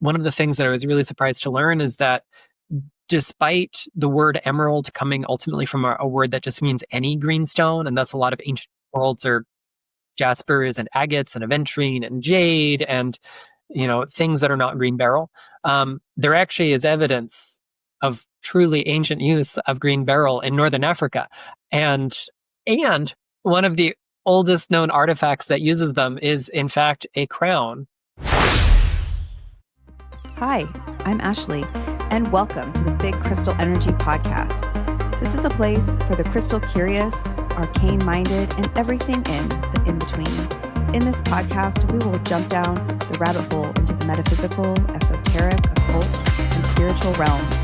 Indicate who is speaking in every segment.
Speaker 1: one of the things that I was really surprised to learn is that despite the word emerald coming ultimately from a word that just means any green stone, and thus a lot of ancient worlds are jaspers and agates and aventurine and jade and things that are not green beryl, there actually is evidence of truly ancient use of green beryl in northern Africa, and one of the oldest known artifacts that uses them is in fact a crown.
Speaker 2: Hi, I'm Ashleigh, and welcome to the Big Crystal Energy Podcast. This is a place for the crystal curious, arcane-minded, and everything in the in-between. In this podcast, we will jump down the rabbit hole into the metaphysical, esoteric, occult, and spiritual realms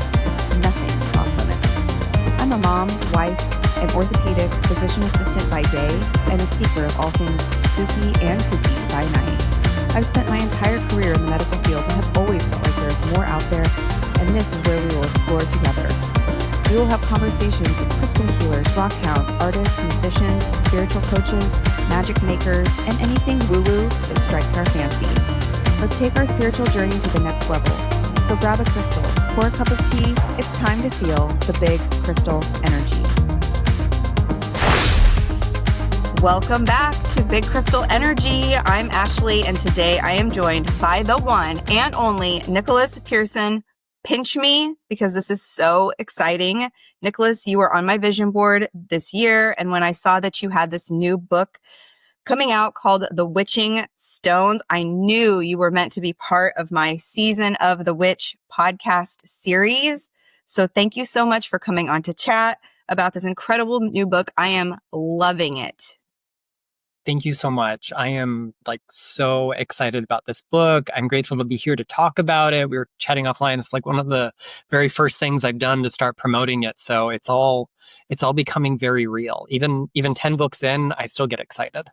Speaker 2: with nothing is off limits. I'm a mom, wife, an orthopedic physician assistant by day, and a seeker of all things spooky and kooky by night. I've spent my entire career in the medical field and have always felt like there's more out there, and this is where we will explore together. We will have conversations with crystal healers, rock hounds, artists, musicians, spiritual coaches, magic makers, and anything woo-woo that strikes our fancy. Let's take our spiritual journey to the next level. So grab a crystal, pour a cup of tea. It's time to feel the big crystal energy. Welcome back to Big Crystal Energy. I'm Ashleigh, and today I am joined by the one and only Nicholas Pearson. Pinch me, because this is so exciting. Nicholas, you were on my vision board this year, and when I saw that you had this new book coming out called The Witching Stones, I knew you were meant to be part of my Season of the Witch podcast series. So thank you so much for coming on to chat about this incredible new book. I am loving it.
Speaker 1: Thank you so much. I am so excited about this book. I'm grateful to be here to talk about it. We were chatting offline. It's one of the very first things I've done to start promoting it. So it's all becoming very real. Even 10 books in, I still get excited.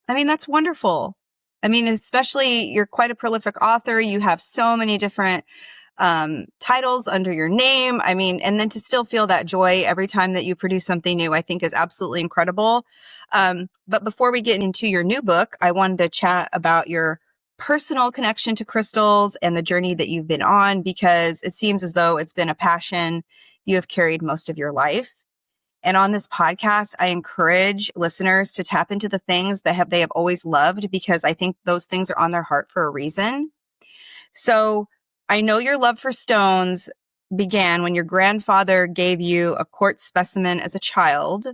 Speaker 2: I mean, that's wonderful. I mean, especially you're quite a prolific author. You have so many different titles under your name. I mean, and then to still feel that joy every time that you produce something new, I think is absolutely incredible. But before we get into your new book, I wanted to chat about your personal connection to crystals and the journey that you've been on, because it seems as though it's been a passion you have carried most of your life. And on this podcast, I encourage listeners to tap into the things that they have always loved, because I think those things are on their heart for a reason. So I know your love for stones began when your grandfather gave you a quartz specimen as a child.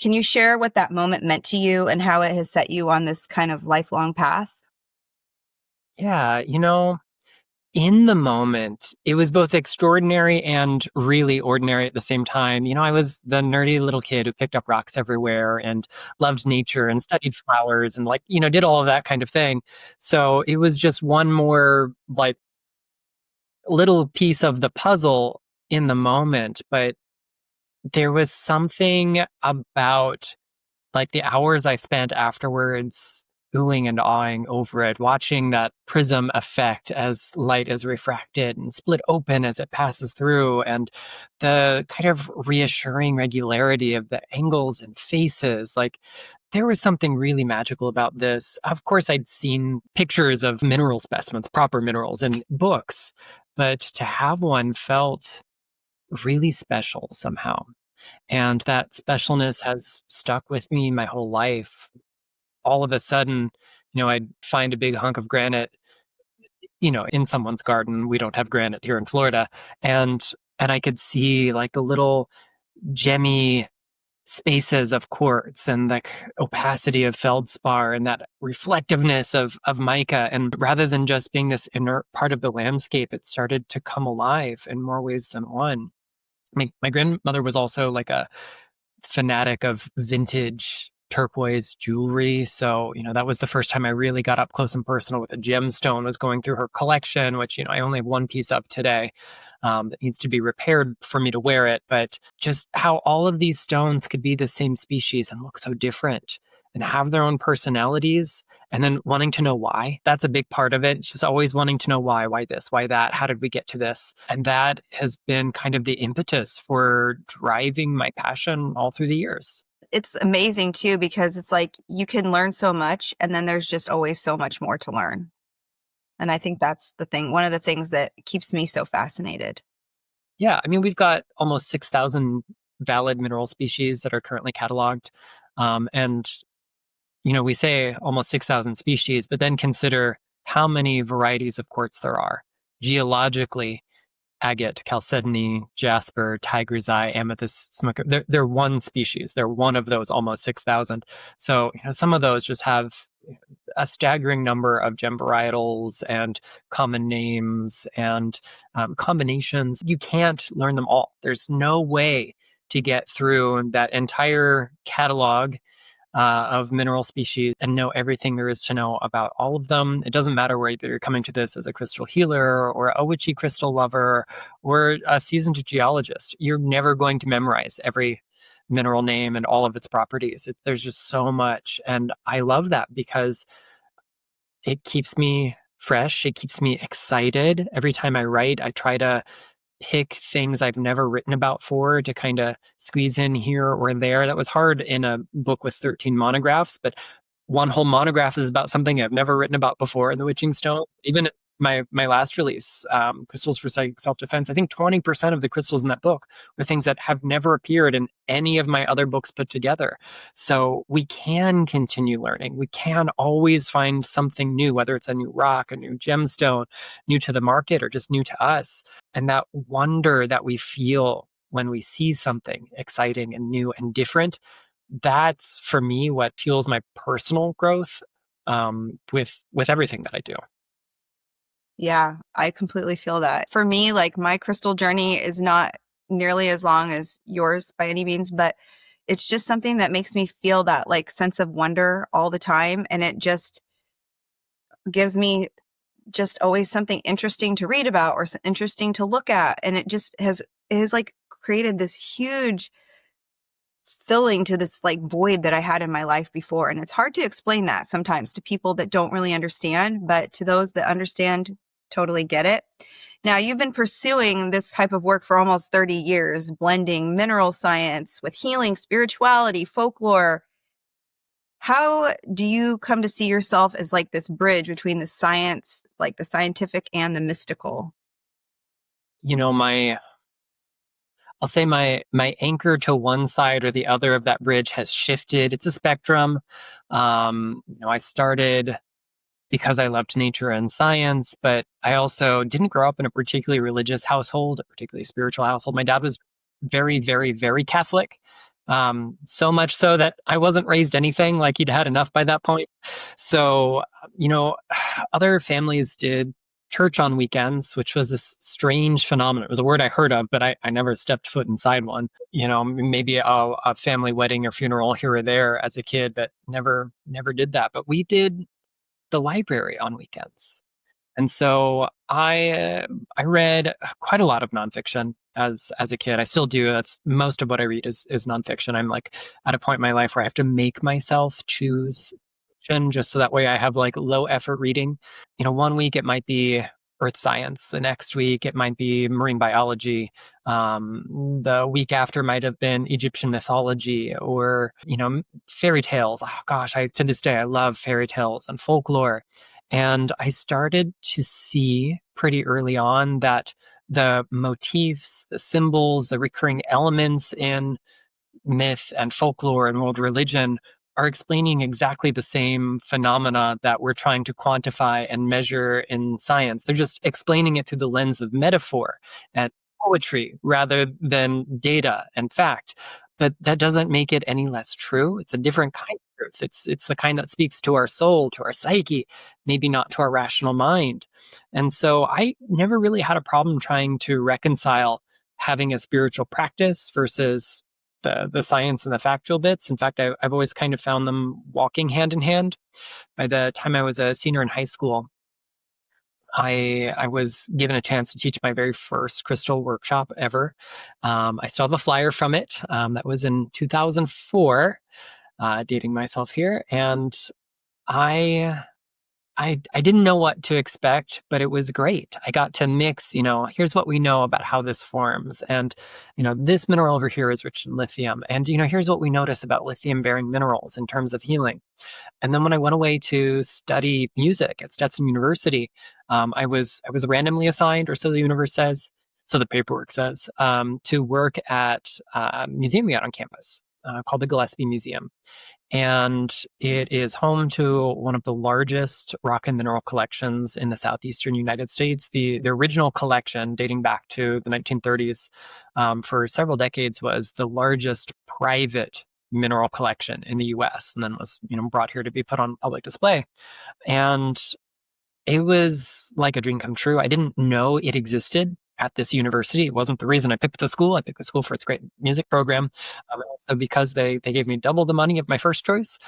Speaker 2: Can you share what that moment meant to you and how it has set you on this kind of lifelong path?
Speaker 1: Yeah, in the moment, it was both extraordinary and really ordinary at the same time. I was the nerdy little kid who picked up rocks everywhere and loved nature and studied flowers and did all of that kind of thing. So it was just one more little piece of the puzzle in the moment, but there was something about the hours I spent afterwards oohing and awing over it, watching that prism effect as light is refracted and split open as it passes through, and the kind of reassuring regularity of the angles and faces. There was something really magical about this. Of course, I'd seen pictures of mineral specimens, proper minerals, in books, but to have one felt really special somehow. And that specialness has stuck with me my whole life. All of a sudden, I'd find a big hunk of granite, in someone's garden. We don't have granite here in Florida. And I could see the little gemmy spaces of quartz and the opacity of feldspar and that reflectiveness of mica. And rather than just being this inert part of the landscape, it started to come alive in more ways than one. My grandmother was also a fanatic of vintage turquoise jewelry. So, that was the first time I really got up close and personal with a gemstone, was going through her collection, which, I only have one piece of today that needs to be repaired for me to wear it. But just how all of these stones could be the same species and look so different and have their own personalities, and then wanting to know why. That's a big part of it. It's just always wanting to know why this, why that, how did we get to this? And that has been kind of the impetus for driving my passion all through the years.
Speaker 2: It's amazing too, because it's you can learn so much, and then there's just always so much more to learn. And I think that's the thing, one of the things that keeps me so fascinated.
Speaker 1: Yeah, I mean, we've got almost 6,000 valid mineral species that are currently cataloged. And, we say almost 6,000 species, but then consider how many varieties of quartz there are. Geologically, agate, chalcedony, jasper, tiger's eye, amethyst, smoker, they're one species. They're one of those almost 6,000. So, some of those just have a staggering number of gem varietals and common names and combinations. You can't learn them all. There's no way to get through that entire catalog of mineral species and know everything there is to know about all of them. It doesn't matter whether you're coming to this as a crystal healer or a witchy crystal lover or a seasoned geologist. You're never going to memorize every mineral name and all of its properties. There's just so much. And I love that because it keeps me fresh. It keeps me excited. Every time I write, I try to pick things I've never written about for to kind of squeeze in here or there. That was hard in a book with 13 monographs, but one whole monograph is about something I've never written about before in the Witching Stone. Even my last release, Crystals for Psychic Self-Defense, I think 20% of the crystals in that book were things that have never appeared in any of my other books put together. So we can continue learning. We can always find something new, whether it's a new rock, a new gemstone, new to the market, or just new to us. And that wonder that we feel when we see something exciting and new and different, that's for me what fuels my personal growth with everything that I do.
Speaker 2: Yeah, I completely feel that. For me, like my crystal journey is not nearly as long as yours by any means, but it's just something that makes me feel that like sense of wonder all the time. And it just gives me just always something interesting to read about or interesting to look at. And it just has like created this huge filling to this like void that I had in my life before. And it's hard to explain that sometimes to people that don't really understand, but to those that understand, totally get it. Now, you've been pursuing this type of work for almost 30 years, blending mineral science with healing, spirituality, folklore. How do you come to see yourself as like this bridge between the science, like the scientific and the mystical?
Speaker 1: I'll say my anchor to one side or the other of that bridge has shifted. It's a spectrum. I started because I loved nature and science, but I also didn't grow up in a particularly religious household, a particularly spiritual household. My dad was very, very, very Catholic. So much so that I wasn't raised anything, like he'd had enough by that point. So, other families did church on weekends, which was this strange phenomenon. It was a word I heard of, but I never stepped foot inside one. Maybe a family wedding or funeral here or there as a kid, but never did that. But we did the library on weekends. And so I read quite a lot of nonfiction as a kid. I still do. That's most of what I read is nonfiction. I'm like at a point in my life where I have to make myself choose fiction just so that way I have like low effort reading. One week it might be earth science. The next week it might be marine biology. The week after might have been Egyptian mythology or, fairy tales. Oh gosh, to this day, I love fairy tales and folklore. And I started to see pretty early on that the motifs, the symbols, the recurring elements in myth and folklore and world religion are explaining exactly the same phenomena that we're trying to quantify and measure in science. They're just explaining it through the lens of metaphor and poetry rather than data and fact. But that doesn't make it any less true. It's a different kind of truth. It's the kind that speaks to our soul, to our psyche, maybe not to our rational mind. And so I never really had a problem trying to reconcile having a spiritual practice versus the science and the factual bits. In fact, I've always kind of found them walking hand in hand. By the time I was a senior in high school, I was given a chance to teach my very first crystal workshop ever. I still have a flyer from it. That was in 2004, dating myself here. And I didn't know what to expect, but it was great. I got to mix, here's what we know about how this forms. And, this mineral over here is rich in lithium. And, here's what we notice about lithium-bearing minerals in terms of healing. And then when I went away to study music at Stetson University, I was randomly assigned, or so the universe says, so the paperwork says, to work at a museum we had on campus called the Gillespie Museum. And it is home to one of the largest rock and mineral collections in the southeastern United States. The original collection, dating back to the 1930s, for several decades, was the largest private mineral collection in the U.S. and then was brought here to be put on public display. And it was like a dream come true. I didn't know it existed at this university. It wasn't the reason I picked the school. I picked the school for its great music program. Also because they gave me double the money of my first choice.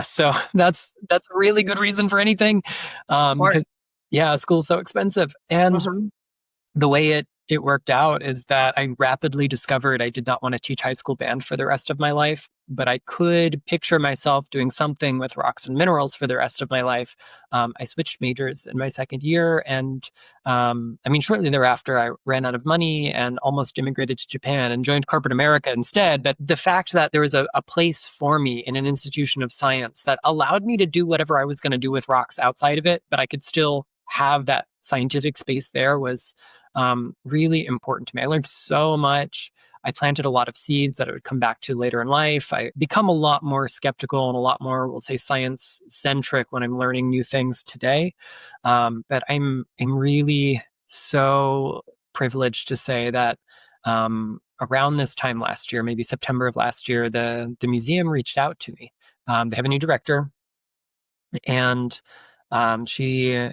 Speaker 1: So that's a really good reason for anything. Because school's so expensive. And the way it worked out is that I rapidly discovered I did not want to teach high school band for the rest of my life, but I could picture myself doing something with rocks and minerals for the rest of my life. I switched majors in my second year, and shortly thereafter, I ran out of money and almost immigrated to Japan and joined corporate America instead. But the fact that there was a place for me in an institution of science that allowed me to do whatever I was going to do with rocks outside of it, but I could still have that scientific space there was really important to me. I learned so much. I planted a lot of seeds that I would come back to later in life. I become a lot more skeptical and a lot more, we'll say, science-centric when I'm learning new things today. But I'm really so privileged to say that around this time last year, maybe September of last year, the museum reached out to me. They have a new director, and she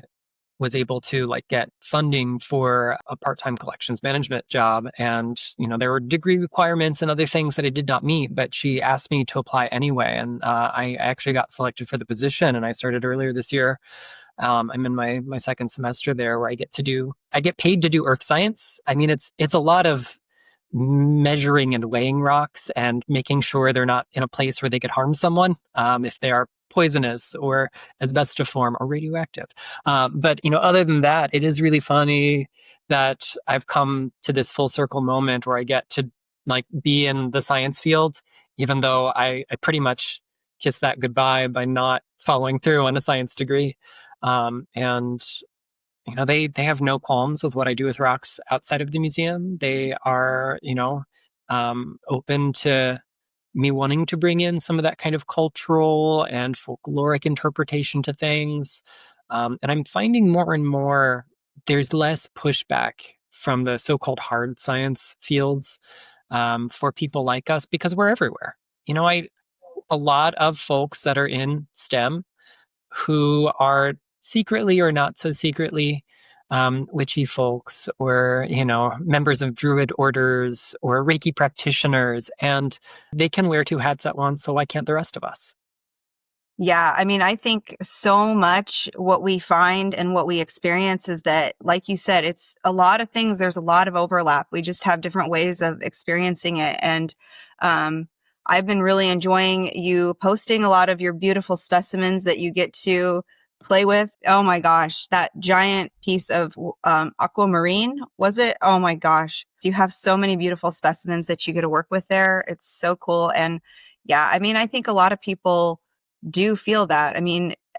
Speaker 1: was able to get funding for a part-time collections management job. And, there were degree requirements and other things that I did not meet, but she asked me to apply anyway. And I actually got selected for the position, and I started earlier this year. I'm in my second semester there, where I get paid to do earth science. It's a lot of measuring and weighing rocks and making sure they're not in a place where they could harm someone if they are poisonous or asbestiform or radioactive. But other than that, it is really funny that I've come to this full circle moment where I get to be in the science field, even though I pretty much kissed that goodbye by not following through on a science degree. And they have no qualms with what I do with rocks outside of the museum. They are, open to me wanting to bring in some of that kind of cultural and folkloric interpretation to things. And I'm finding more and more there's less pushback from the so-called hard science fields for people like us, because we're everywhere. A lot of folks that are in STEM who are secretly or not so secretly witchy folks, or members of druid orders or Reiki practitioners, and they can wear two hats at once, so why can't the rest of us?
Speaker 2: Yeah, I think so much what we find and what we experience is that, like you said, it's a lot of things. There's a lot of overlap. We just have different ways of experiencing it. And I've been really enjoying you posting a lot of your beautiful specimens that you get to play with. Oh my gosh, that giant piece of aquamarine, was it? Oh my gosh. You have so many beautiful specimens that you get to work with there. It's so cool. And yeah, I think a lot of people do feel that.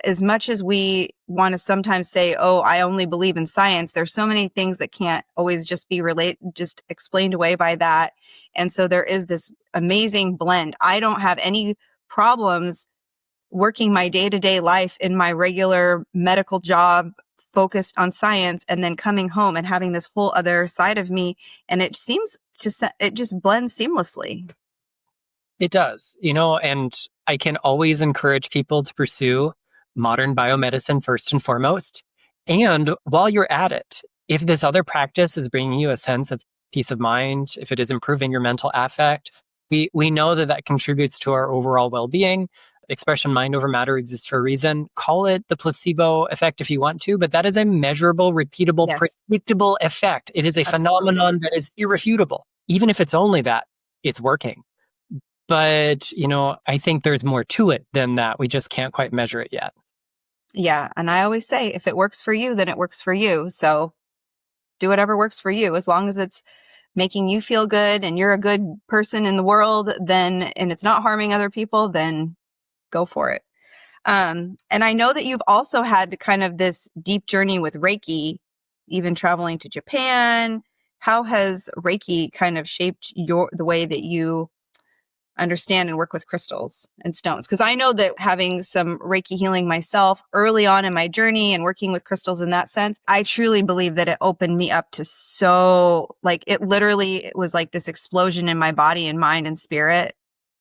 Speaker 2: As much as we want to sometimes say, oh, I only believe in science, there's so many things that can't always just be just explained away by that. And so there is this amazing blend. I don't have any problems working my day-to-day life in my regular medical job focused on science, and then coming home and having this whole other side of me. And it just blends seamlessly.
Speaker 1: It does, and I can always encourage people to pursue modern biomedicine first and foremost. And while you're at it, if this other practice is bringing you a sense of peace of mind, if it is improving your mental affect, we know that contributes to our overall well-being. Expression mind over matter exists for a reason. Call it the placebo effect if you want to, but that is a measurable, repeatable, predictable effect. It is a phenomenon that is irrefutable. Even if it's only that, it's working. But, I think there's more to it than that. We just can't quite measure it yet.
Speaker 2: Yeah. And I always say, if it works for you, then it works for you. So do whatever works for you. As long as it's making you feel good and you're a good person in the world, and it's not harming other people, then go for it. And I know that you've also had kind of this deep journey with Reiki, even traveling to Japan. How has Reiki kind of shaped the way that you understand and work with crystals and stones? Because I know that having some Reiki healing myself early on in my journey and working with crystals in that sense, I truly believe that it opened me up to it was like this explosion in my body and mind and spirit.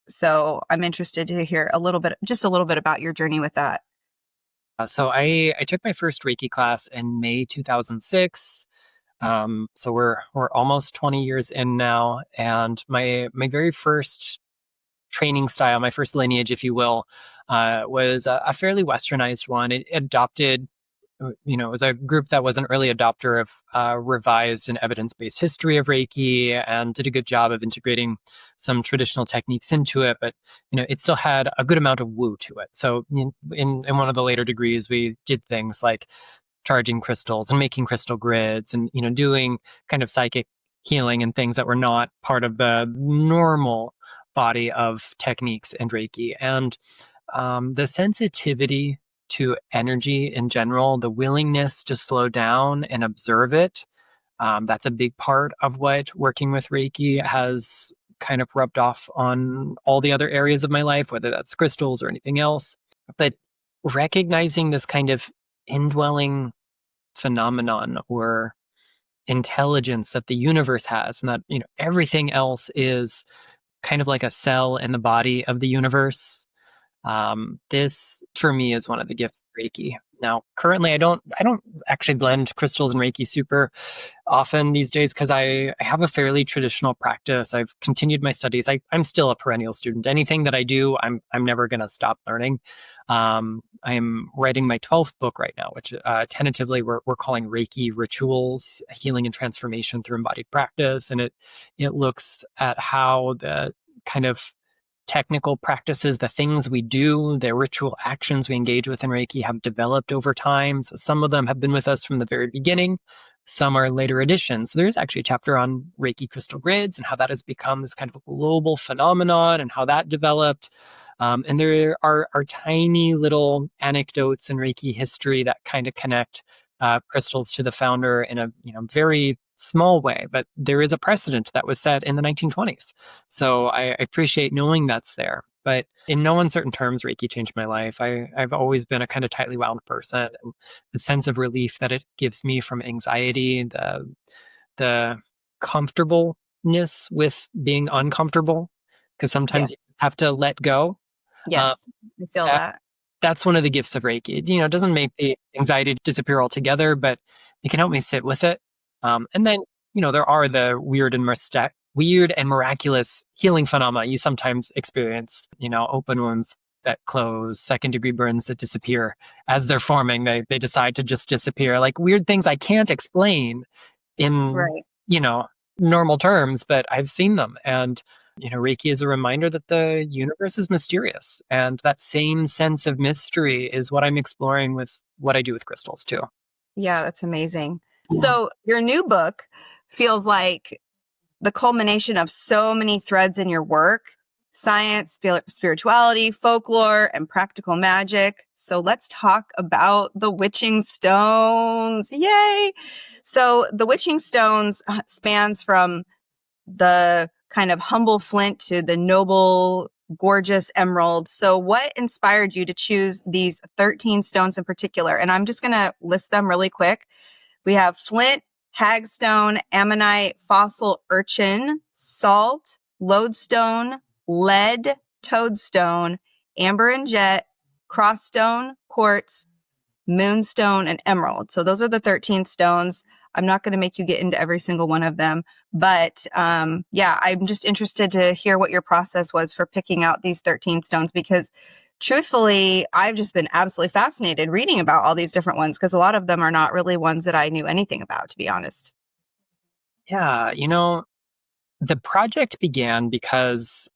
Speaker 2: So I'm interested to hear just a little bit about your journey with that.
Speaker 1: So I took my first Reiki class in May 2006. So we're almost 20 years in now, and my very first training style, my first lineage, if you will, was a fairly westernized one. It adopted, it was a group that was an early adopter of revised and evidence-based history of Reiki, and did a good job of integrating some traditional techniques into it. But it still had a good amount of woo to it. So in one of the later degrees, we did things like charging crystals and making crystal grids, and doing kind of psychic healing and things that were not part of the normal body of techniques in Reiki. And the sensitivity to energy in general, the willingness to slow down and observe it, that's a big part of what working with Reiki has kind of rubbed off on all the other areas of my life, whether that's crystals or anything else. But recognizing this kind of indwelling phenomenon or intelligence that the universe has, and that everything else is kind of like a cell in the body of the universe. This for me is one of the gifts of Reiki. Now, currently, I don't actually blend crystals and Reiki super often these days, because I have a fairly traditional practice. I've continued my studies. I'm still a perennial student. Anything that I do, I'm never going to stop learning. I'm writing my 12th book right now, which tentatively we're calling Reiki Rituals: Healing and Transformation Through Embodied Practice, and it looks at how the kind of technical practices, the things we do, the ritual actions we engage with in Reiki have developed over time. So some of them have been with us from the very beginning. Some are later additions. So there's actually a chapter on Reiki crystal grids and how that has become this kind of a global phenomenon and how that developed. And there are tiny little anecdotes in Reiki history that kind of connect crystals to the founder in a very small way. But there is a precedent that was set in the 1920s. So I appreciate knowing that's there. But in no uncertain terms, Reiki changed my life. I've always been a kind of tightly wound person, and the sense of relief that it gives me from anxiety, the comfortableness with being uncomfortable, because sometimes
Speaker 2: Yes.
Speaker 1: you have to let go.
Speaker 2: Yes. I feel
Speaker 1: That,
Speaker 2: that.
Speaker 1: that's one of the gifts of Reiki. It doesn't make the anxiety disappear altogether, but it can help me sit with it. And then, there are the weird and miraculous healing phenomena you sometimes experience, open wounds that close, second degree burns that disappear as they're forming. They decide to just disappear, like weird things I can't explain in,
Speaker 2: Right.
Speaker 1: normal terms, but I've seen them. And, Reiki is a reminder that the universe is mysterious. And that same sense of mystery is what I'm exploring with what I do with crystals too.
Speaker 2: Yeah, that's amazing. So your new book feels like the culmination of so many threads in your work: science, spirituality, folklore, and practical magic. So let's talk about the witching stones. Yay! So the witching stones spans from the kind of humble flint to the noble, gorgeous emerald. So what inspired you to choose these 13 stones in particular? And I'm just going to list them really quick. We have flint, hagstone, ammonite, fossil urchin, salt, lodestone, lead, toadstone, amber and jet, crossstone, quartz, moonstone, and emerald. So those are the 13 stones. I'm not going to make you get into every single one of them, but yeah, I'm just interested to hear what your process was for picking out these 13 stones, because truthfully, I've just been absolutely fascinated reading about all these different ones, because a lot of them are not really ones that I knew anything about, to be honest.
Speaker 1: Yeah, the project began because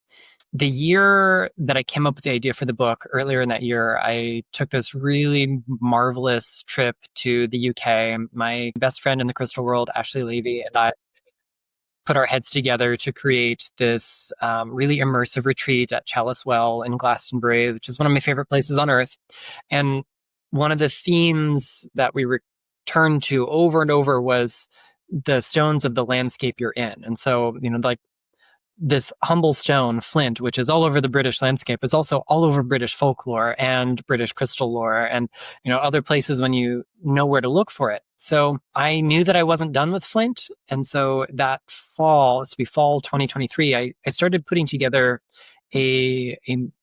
Speaker 1: the year that I came up with the idea for the book, earlier in that year, I took this really marvelous trip to the UK. My best friend in the crystal world, Ashleigh Levy, and I put our heads together to create this really immersive retreat at Chalice Well in Glastonbury, which is one of my favorite places on earth. And one of the themes that we returned to over and over was the stones of the landscape you're in. And so, like this humble stone, Flint, which is all over the British landscape, is also all over British folklore and British crystal lore and, other places when you know where to look for it. So I knew that I wasn't done with Flint. And so that fall, this will be fall 2023, I started putting together a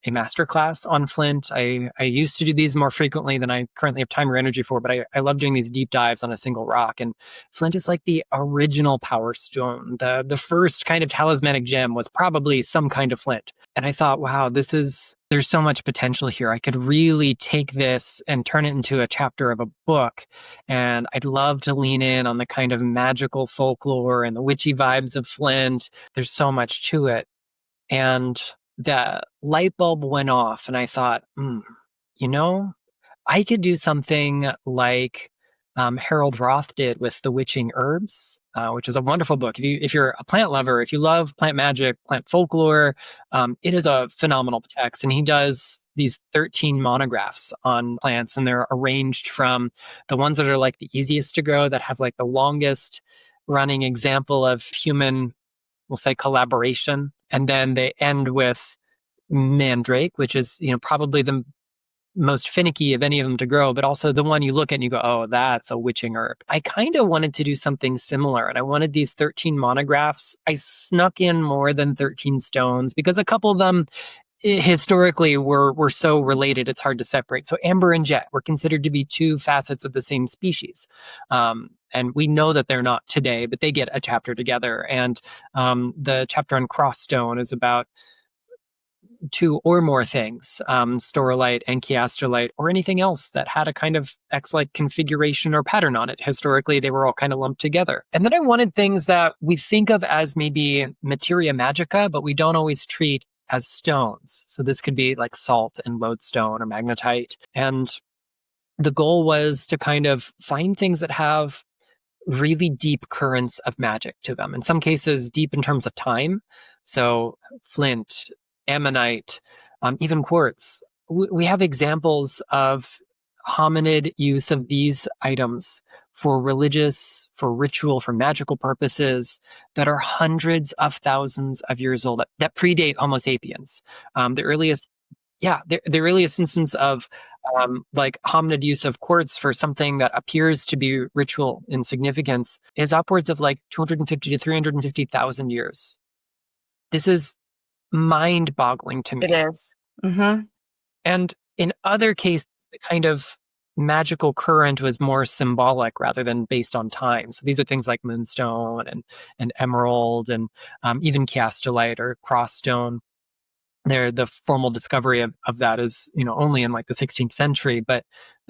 Speaker 1: masterclass on Flint. I used to do these more frequently than I currently have time or energy for, but I love doing these deep dives on a single rock. And Flint is like the original power stone. The first kind of talismanic gem was probably some kind of flint. And I thought, wow, there's so much potential here. I could really take this and turn it into a chapter of a book. And I'd love to lean in on the kind of magical folklore and the witchy vibes of Flint. There's so much to it. And the light bulb went off and I thought, I could do something like Harold Roth did with The Witching Herbs, which is a wonderful book. If you're a plant lover, if you love plant magic, plant folklore, it is a phenomenal text. And he does these 13 monographs on plants, and they're arranged from the ones that are like the easiest to grow, that have like the longest running example of human, we'll say, collaboration. And then they end with mandrake, which is, probably the most finicky of any of them to grow, but also the one you look at and you go, oh, that's a witching herb. I kind of wanted to do something similar, and I wanted these 13 monographs. I snuck in more than 13 stones because a couple of them historically were so related, it's hard to separate. So amber and jet were considered to be two facets of the same species. And we know that they're not today, but they get a chapter together. And the chapter on cross stone is about two or more things, staurolite and chiastrolite, or anything else that had a kind of X-like configuration or pattern on it. Historically, they were all kind of lumped together. And then I wanted things that we think of as maybe materia magica, but we don't always treat as stones. So this could be like salt and lodestone or magnetite. And the goal was to kind of find things that have really deep currents of magic to them. In some cases, deep in terms of time. So flint, ammonite, even quartz. We have examples of hominid use of these items for religious, for ritual, for magical purposes that are hundreds of thousands of years old, that predate Homo sapiens. The earliest instance of like hominid use of quartz for something that appears to be ritual in significance is upwards of like 250 to 350,000 years. This is mind-boggling to me.
Speaker 2: It is. Mm-hmm.
Speaker 1: And in other cases, the kind of magical current was more symbolic rather than based on time. So these are things like moonstone and emerald and even chiastolite or cross stone. The formal discovery of that is, only in like the 16th century, but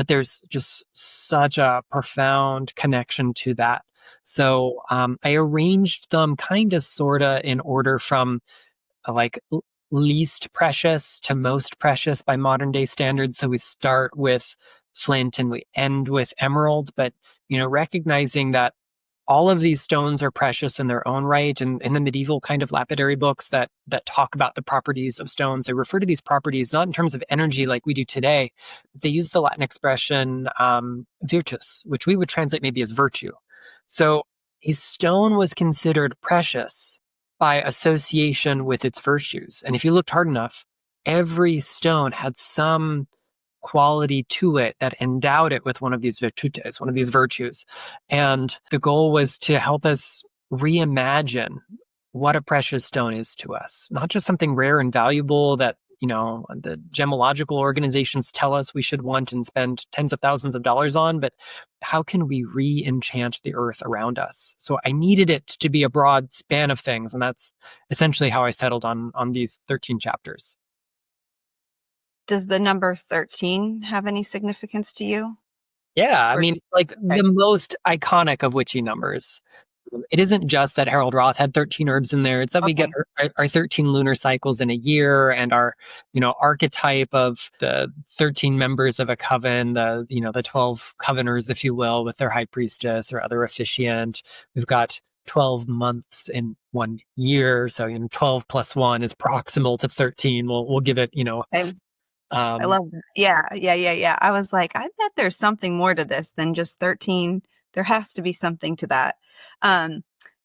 Speaker 1: there's just such a profound connection to that. So I arranged them kind of sort of in order from like least precious to most precious by modern day standards. So we start with flint and we end with emerald, but recognizing that all of these stones are precious in their own right. And in the medieval kind of lapidary books that talk about the properties of stones, they refer to these properties not in terms of energy like we do today. They use the Latin expression virtus, which we would translate maybe as virtue. So a stone was considered precious by association with its virtues. And if you looked hard enough, every stone had some quality to it that endowed it with one of these virtutes, one of these virtues. And the goal was to help us reimagine what a precious stone is to us, not just something rare and valuable that, the gemological organizations tell us we should want and spend tens of thousands of dollars on, but how can we re-enchant the earth around us? So I needed it to be a broad span of things. And that's essentially how I settled on these 13 chapters.
Speaker 2: Does the number 13 have any significance to you?
Speaker 1: Yeah, I mean, like the most iconic of witchy numbers. It isn't just that Harold Roth had 13 herbs in there. It's that we get our 13 lunar cycles in a year and our, archetype of the 13 members of a coven, the 12 coveners, if you will, with their high priestess or other officiant. We've got 12 months in 1 year. So 12 plus 1 is proximal to 13. We'll give it,
Speaker 2: I love that. Yeah. I was like, I bet there's something more to this than just 13. There has to be something to that.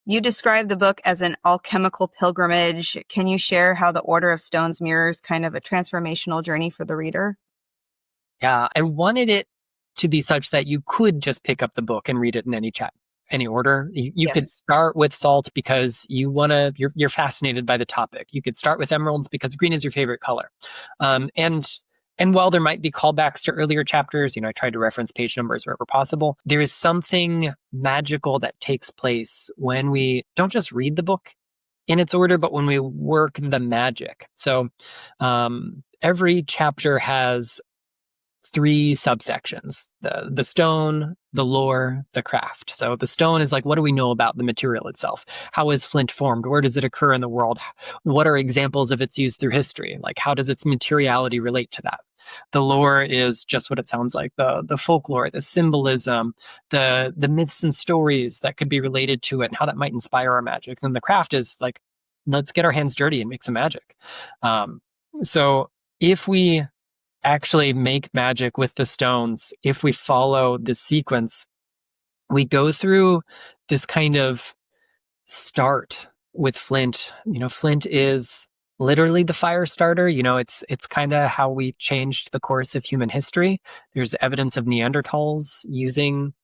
Speaker 2: You describe the book as an alchemical pilgrimage. Can you share how the Order of Stones mirrors kind of a transformational journey for the reader?
Speaker 1: Yeah, I wanted it to be such that you could just pick up the book and read it in any order. You could
Speaker 2: Yes.
Speaker 1: start with salt because you're fascinated by the topic. You could start with emeralds because green is your favorite color. And while there might be callbacks to earlier chapters, I tried to reference page numbers wherever possible. There is something magical that takes place when we don't just read the book in its order, but when we work the magic. So every chapter has 3 subsections: the stone, the lore, the craft. So the stone is like, what do we know about the material itself? How is flint formed? Where does it occur in the world? What are examples of its use through history? Like, how does its materiality relate to that? The lore is just what it sounds like: the folklore, the symbolism, the myths and stories that could be related to it, and how that might inspire our magic. And the craft is like, let's get our hands dirty and make some magic. So if we actually make magic with the stones, if we follow this sequence, we go through this kind of start with flint. Flint is literally the fire starter. It's kind of how we changed the course of human history. There's evidence of Neanderthals using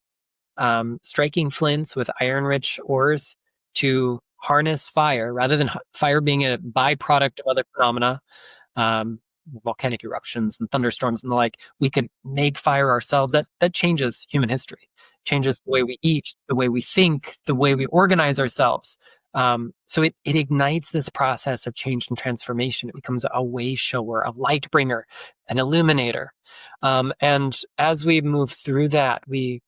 Speaker 1: striking flints with iron-rich ores to harness fire, rather than fire being a byproduct of other phenomena. Volcanic eruptions and thunderstorms and the like. We could make fire ourselves. That changes human history, changes the way we eat, the way we think, the way we organize ourselves. So it ignites this process of change and transformation. It becomes a way shower, a light bringer, an illuminator. And as we move through that, we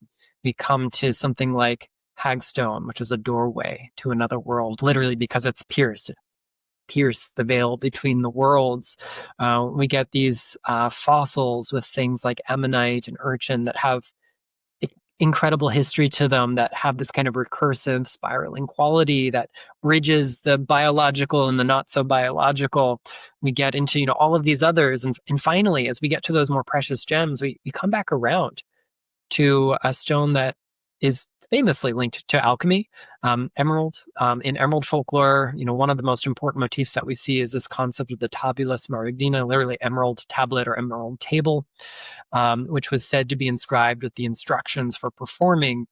Speaker 1: come to something like Hagstone, which is a doorway to another world, literally because it's pierce the veil between the worlds. We get these fossils with things like ammonite and urchin that have incredible history to them, that have this kind of recursive spiraling quality that bridges the biological and the not so biological. We get into all of these others, and finally, as we get to those more precious gems, we come back around to a stone that is famously linked to alchemy, emerald. In emerald folklore, one of the most important motifs that we see is this concept of the tabula smaragdina, literally emerald tablet or emerald table, which was said to be inscribed with the instructions for performing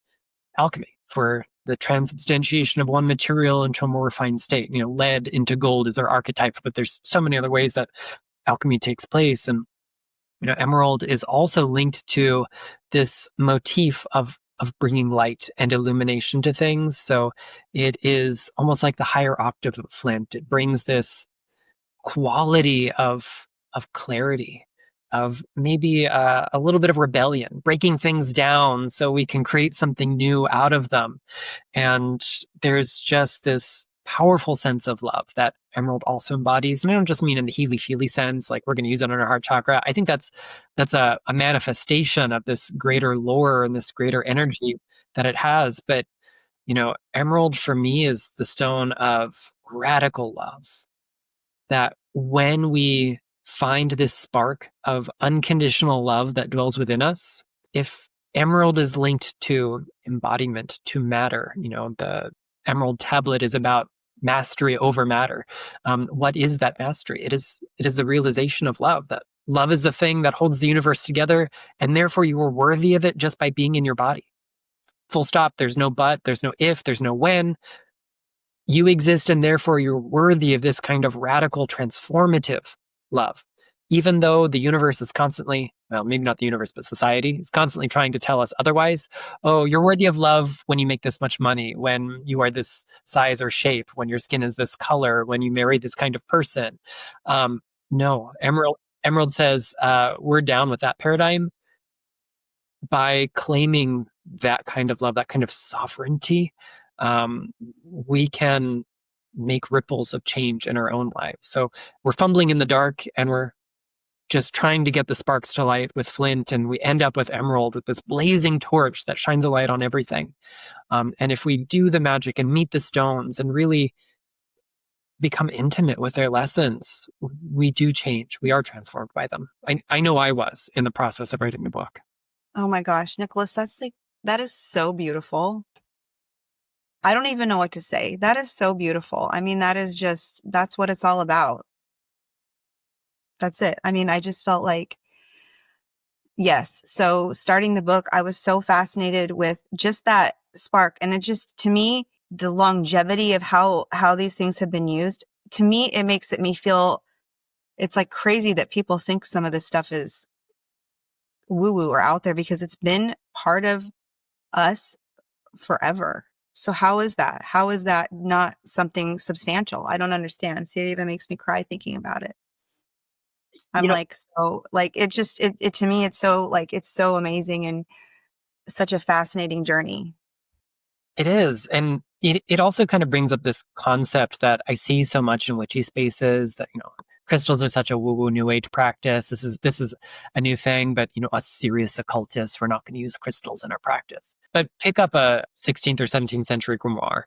Speaker 1: alchemy, for the transubstantiation of one material into a more refined state. Lead into gold is our archetype, but there's so many other ways that alchemy takes place. And emerald is also linked to this motif of bringing light and illumination to things. So it is almost like the higher octave of flint. It brings this quality of clarity, of maybe a little bit of rebellion, breaking things down so we can create something new out of them. And there's just this powerful sense of love that emerald also embodies. And I don't just mean in the healy-feely sense, like we're going to use it on our heart chakra. I think that's a manifestation of this greater lore and this greater energy that it has. But, emerald for me is the stone of radical love. That when we find this spark of unconditional love that dwells within us, if emerald is linked to embodiment, to matter, the emerald tablet is about mastery over matter. What is that mastery? It is the realization of love, that love is the thing that holds the universe together, and therefore you are worthy of it just by being in your body. Full stop. There's no but, there's no if, there's no when. You exist, and therefore you're worthy of this kind of radical, transformative love. Even though the universe is constantly, well, maybe not the universe, but society is constantly trying to tell us otherwise. Oh, you're worthy of love when you make this much money, when you are this size or shape, when your skin is this color, when you marry this kind of person. No, Emerald says we're down with that paradigm. By claiming that kind of love, that kind of sovereignty, we can make ripples of change in our own lives. So we're fumbling in the dark, and we're just trying to get the sparks to light with flint, and we end up with emerald, with this blazing torch that shines a light on everything. And if we do the magic and meet the stones and really become intimate with their lessons, we do change. We are transformed by them. I know I was in the process of writing the book.
Speaker 2: Oh my gosh, Nicholas, that is so beautiful. I don't even know what to say. That is so beautiful. I mean, that's what it's all about. That's it. I mean, I just felt like, yes. So starting the book, I was so fascinated with just that spark. And it just, to me, the longevity of how these things have been used, to me, it makes me feel, it's like crazy that people think some of this stuff is woo-woo or out there, because it's been part of us forever. So how is that? How is that not something substantial? I don't understand. See, it even makes me cry thinking about it. I'm like, so like, it just, it to me, it's so like, it's so amazing and such a fascinating journey.
Speaker 1: It is. And it also kind of brings up this concept that I see so much in witchy spaces, that, crystals are such a woo-woo new age practice. This is a new thing, but us serious occultists, we're not going to use crystals in our practice. But pick up a 16th or 17th century grimoire.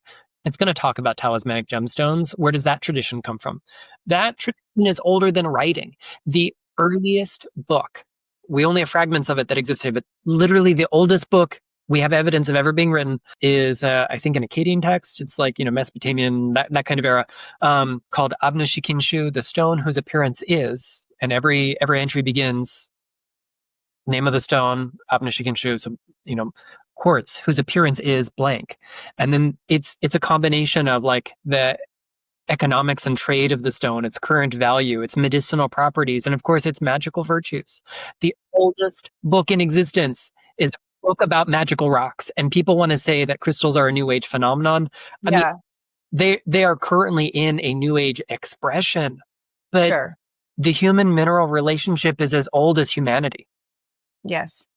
Speaker 1: It's going to talk about talismanic gemstones. Where does that tradition come from? That tradition is older than writing. The earliest book, we only have fragments of it that exist today, but literally the oldest book we have evidence of ever being written is, I think, an Akkadian text. It's like, Mesopotamian, that kind of era, called Abnashikinshu, the stone whose appearance is, and every entry begins, name of the stone, Abnashikinshu, so, quartz, whose appearance is blank. And then it's a combination of like the economics and trade of the stone, its current value, its medicinal properties, and of course its magical virtues. The oldest book in existence is a book about magical rocks, and people want to say that crystals are a new age phenomenon. I mean, they are currently in a new age expression, but
Speaker 2: Sure.
Speaker 1: The human mineral relationship is as old as humanity.
Speaker 2: Yes.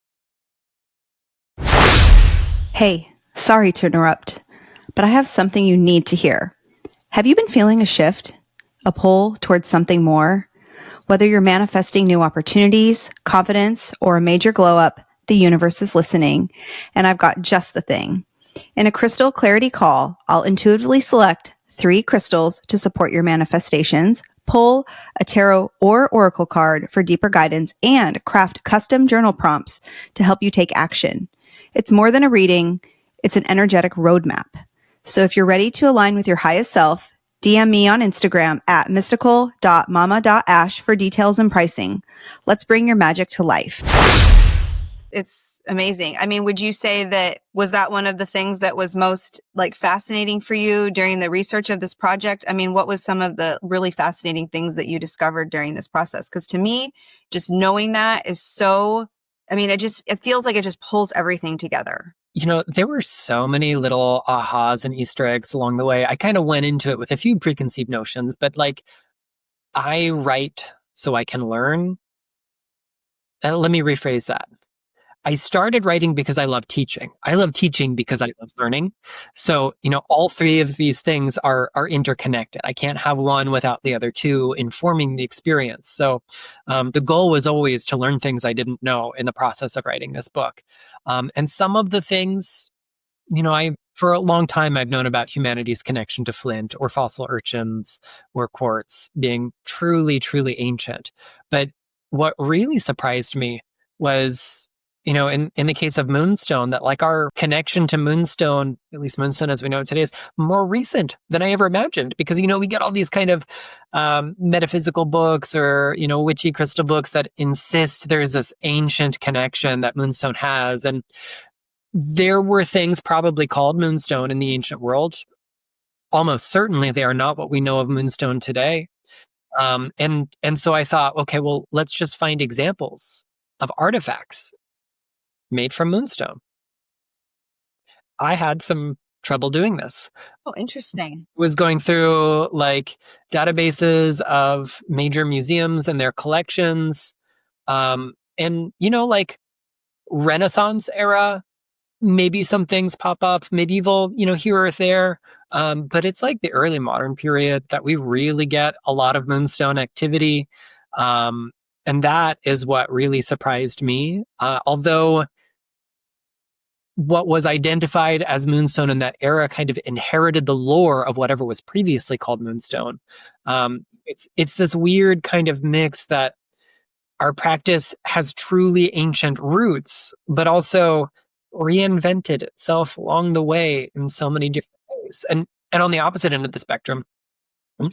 Speaker 2: Hey, sorry to interrupt, but I have something you need to hear. Have you been feeling a shift, a pull towards something more? Whether you're manifesting new opportunities, confidence, or a major glow up, the universe is listening, and I've got just the thing. In a crystal clarity call, I'll intuitively select 3 crystals to support your manifestations, pull a tarot or oracle card for deeper guidance, and craft custom journal prompts to help you take action. It's more than a reading, it's an energetic roadmap. So if you're ready to align with your highest self, DM me on Instagram at mystical.mama.ash for details and pricing. Let's bring your magic to life. It's amazing. I mean, would you say was that one of the things that was most like fascinating for you during the research of this project? I mean, what was some of the really fascinating things that you discovered during this process? Because to me, just knowing that is so, I mean, it feels like it just pulls everything together.
Speaker 1: There were so many little ahas and Easter eggs along the way. I kind of went into it with a few preconceived notions, but like, I write so I can learn. Let me rephrase that. I started writing because I love teaching. I love teaching because I love learning. So, all 3 of these things are interconnected. I can't have one without the other 2 informing the experience. So, the goal was always to learn things I didn't know in the process of writing this book. And some of the things, for a long time, I've known about humanity's connection to flint or fossil urchins or quartz being truly, truly ancient. But what really surprised me was, in the case of Moonstone, that like our connection to Moonstone, at least Moonstone as we know it today, is more recent than I ever imagined. Because, we get all these kind of metaphysical books or, witchy crystal books that insist there's this ancient connection that Moonstone has. And there were things probably called Moonstone in the ancient world. Almost certainly they are not what we know of Moonstone today. And so I thought, okay, well, let's just find examples of artifacts made from Moonstone. I had some trouble doing this.
Speaker 2: Oh, interesting.
Speaker 1: Was going through like databases of major museums and their collections. And like Renaissance era, maybe some things pop up, medieval, here or there. But it's like the early modern period that we really get a lot of Moonstone activity. And that is what really surprised me. Although what was identified as moonstone in that era kind of inherited the lore of whatever was previously called moonstone. It's this weird kind of mix that our practice has truly ancient roots, but also reinvented itself along the way in so many different ways. And on the opposite end of the spectrum,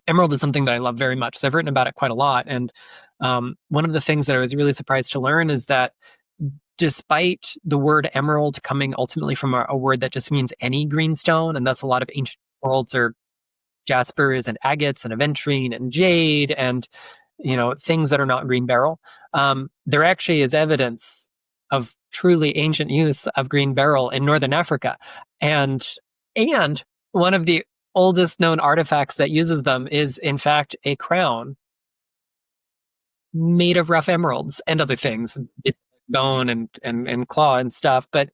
Speaker 1: emerald is something that I love very much. So I've written about it quite a lot. And one of the things that I was really surprised to learn is that despite the word emerald coming ultimately from a word that just means any green stone, and thus a lot of ancient emeralds are jaspers and agates and aventurine and jade and things that are not green beryl, there actually is evidence of truly ancient use of green beryl in northern Africa, and one of the oldest known artifacts that uses them is in fact a crown made of rough emeralds and other things. It's bone and claw and stuff, but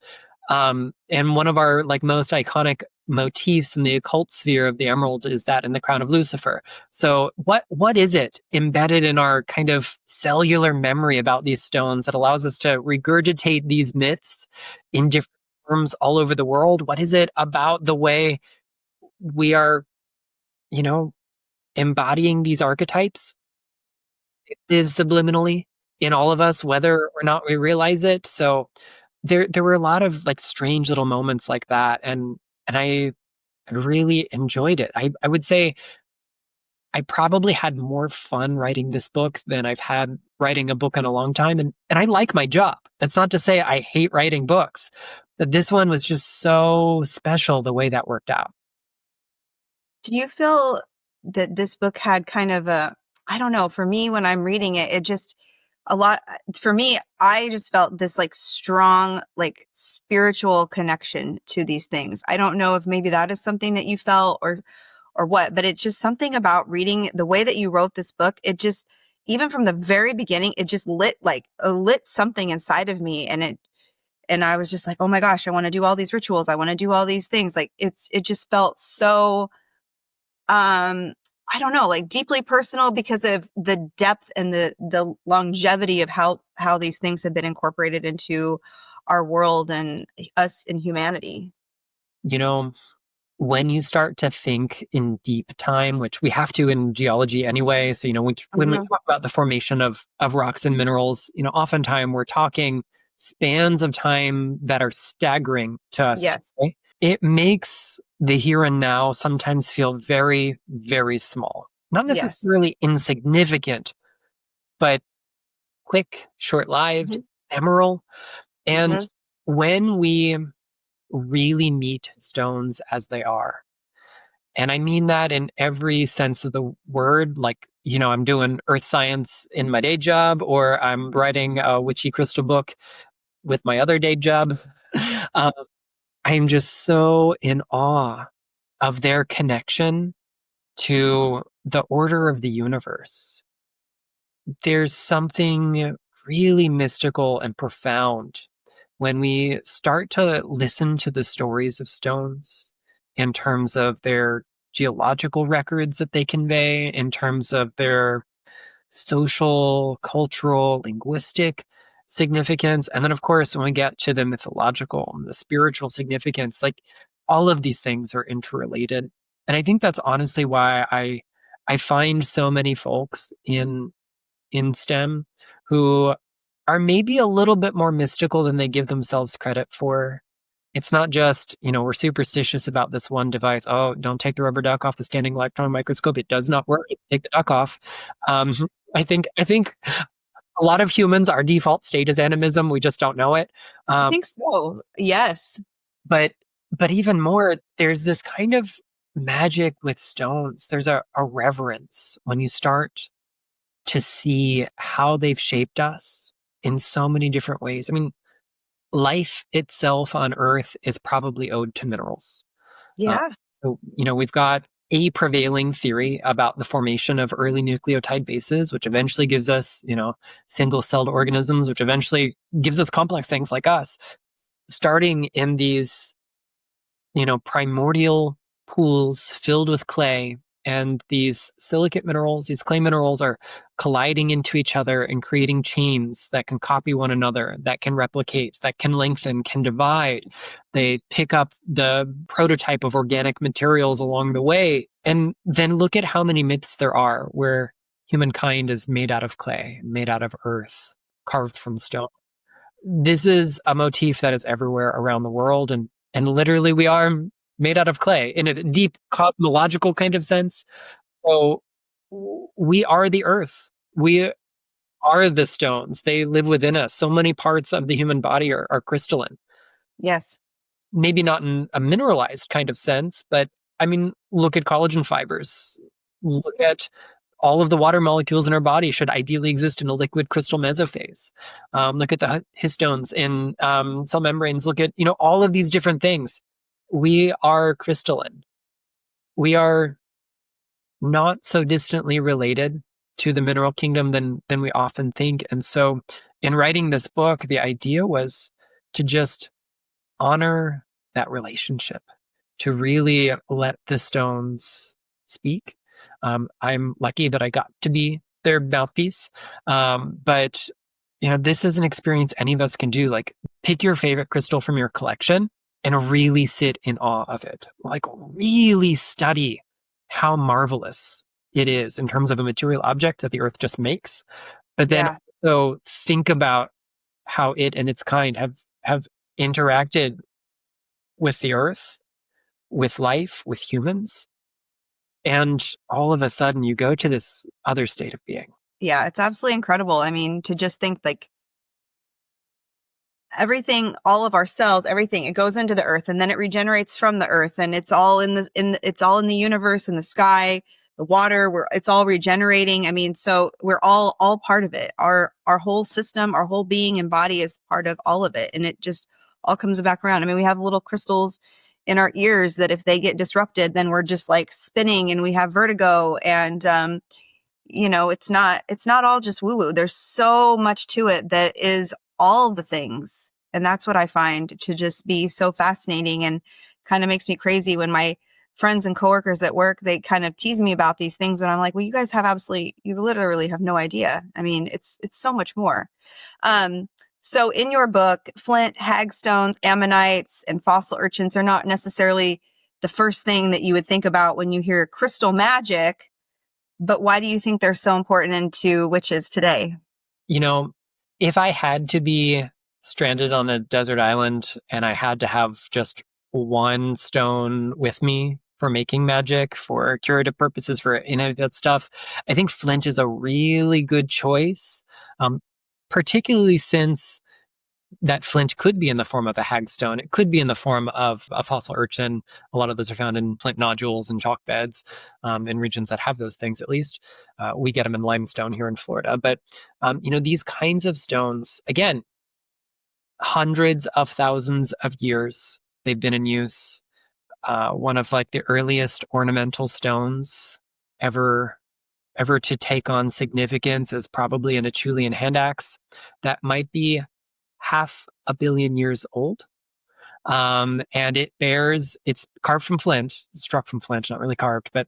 Speaker 1: and one of our most iconic motifs in the occult sphere of the emerald is that in the crown of Lucifer. So what is it embedded in our kind of cellular memory about these stones that allows us to regurgitate these myths in different forms all over the world? What is it about the way we are, embodying these archetypes? It lives subliminally in all of us, whether or not we realize it. So there were a lot of strange little moments like that, and I really enjoyed it. I would say I probably had more fun writing this book than I've had writing a book in a long time, and I like my job. That's not to say I hate writing books, but this one was just so special the way that worked out.
Speaker 2: Do you feel that this book had kind of I don't know, for me when I'm reading it, it just for me, I just felt this strong, spiritual connection to these things. I don't know if maybe that is something that you felt or what, but it's just something about reading the way that you wrote this book. It just, even from the very beginning, it just lit something inside of me. And I was just like, oh my gosh, I want to do all these rituals. I want to do all these things. It just felt so, I don't know, deeply personal because of the depth and the longevity of how these things have been incorporated into our world and us in humanity.
Speaker 1: When you start to think in deep time, which we have to in geology anyway. So, when we talk about the formation of rocks and minerals, oftentimes we're talking spans of time that are staggering to us.
Speaker 2: Yes.
Speaker 1: Today. It makes the here and now sometimes feel very, very small. Not necessarily insignificant, but quick, short-lived, ephemeral. And when we really meet stones as they are, and I mean that in every sense of the word, I'm doing earth science in my day job, or I'm writing a witchy crystal book with my other day job. I'm just so in awe of their connection to the order of the universe. There's something really mystical and profound when we start to listen to the stories of stones in terms of their geological records that they convey, in terms of their social, cultural, linguistic significance. And then, of course, when we get to the mythological and the spiritual significance, all of these things are interrelated. And I think that's honestly why I find so many folks in STEM who are maybe a little bit more mystical than they give themselves credit for. It's not just, we're superstitious about this one device. Oh, don't take the rubber duck off the scanning electron microscope. It does not work. Take the duck off. I think a lot of humans, our default state is animism. We just don't know it.
Speaker 2: I think so. Yes.
Speaker 1: But even more, there's this kind of magic with stones. There's a reverence when you start to see how they've shaped us in so many different ways. I mean, life itself on Earth is probably owed to minerals.
Speaker 2: Yeah.
Speaker 1: So, we've got a prevailing theory about the formation of early nucleotide bases, which eventually gives us, single-celled organisms, which eventually gives us complex things like us. Starting in these, primordial pools filled with clay And these silicate minerals, these clay minerals, are colliding into each other and creating chains that can copy one another, that can replicate, that can lengthen, can divide. They pick up the prototype of organic materials along the way. And then look at how many myths there are where humankind is made out of clay, made out of earth, carved from stone. This is a motif that is everywhere around the world. And literally, we are made out of clay in a deep cosmological kind of sense. So we are the earth. We are the stones. They live within us. So many parts of the human body are crystalline.
Speaker 2: Yes.
Speaker 1: Maybe not in a mineralized kind of sense, but I mean, look at collagen fibers. Look at all of the water molecules in our body should ideally exist in a liquid crystal mesophase. Look at the histones in cell membranes. Look at, all of these different things. We are crystalline. We are not so distantly related to the mineral kingdom than we often think. And so in writing this book, the idea was to just honor that relationship, to really let the stones speak. I'm lucky that I got to be their mouthpiece. But this is an experience any of us can do. Like, pick your favorite crystal from your collection and really sit in awe of it. Like, really study how marvelous it is in terms of a material object that the earth just makes. But then also think about how it and its kind have interacted with the earth, with life, with humans. And all of a sudden you go to this other state of being.
Speaker 2: Yeah, it's absolutely incredible. I mean, to just think like everything, all of our cells, everything, it goes into the earth and then it regenerates from the earth, and it's all it's all in the universe, in the sky, the water, it's all regenerating. I mean, so we're all part of it. Our whole system, our whole being and body is part of all of it. And it just all comes back around. I mean, we have little crystals in our ears that if they get disrupted, then we're just like spinning and we have vertigo. And, it's not all just woo woo. There's so much to it that is all the things. And that's what I find to just be so fascinating, and kind of makes me crazy when my friends and coworkers at work, they kind of tease me about these things, but I'm like, well, you guys you literally have no idea. I mean, it's so much more. So in your book, flint, hagstones, ammonites, and fossil urchins are not necessarily the first thing that you would think about when you hear crystal magic, but why do you think they're so important into witches today?
Speaker 1: If I had to be stranded on a desert island and I had to have just one stone with me for making magic, for curative purposes, for any of that stuff, I think flint is a really good choice, particularly since that flint could be in the form of a hagstone. It could be in the form of a fossil urchin. A lot of those are found in flint nodules and chalk beds, in regions that have those things, at least. We get them in limestone here in Florida. But, these kinds of stones, again, hundreds of thousands of years they've been in use. One of like the earliest ornamental stones ever to take on significance is probably an Acheulean hand axe that might be 500 million years old. And it's carved from flint, struck from flint, not really carved, but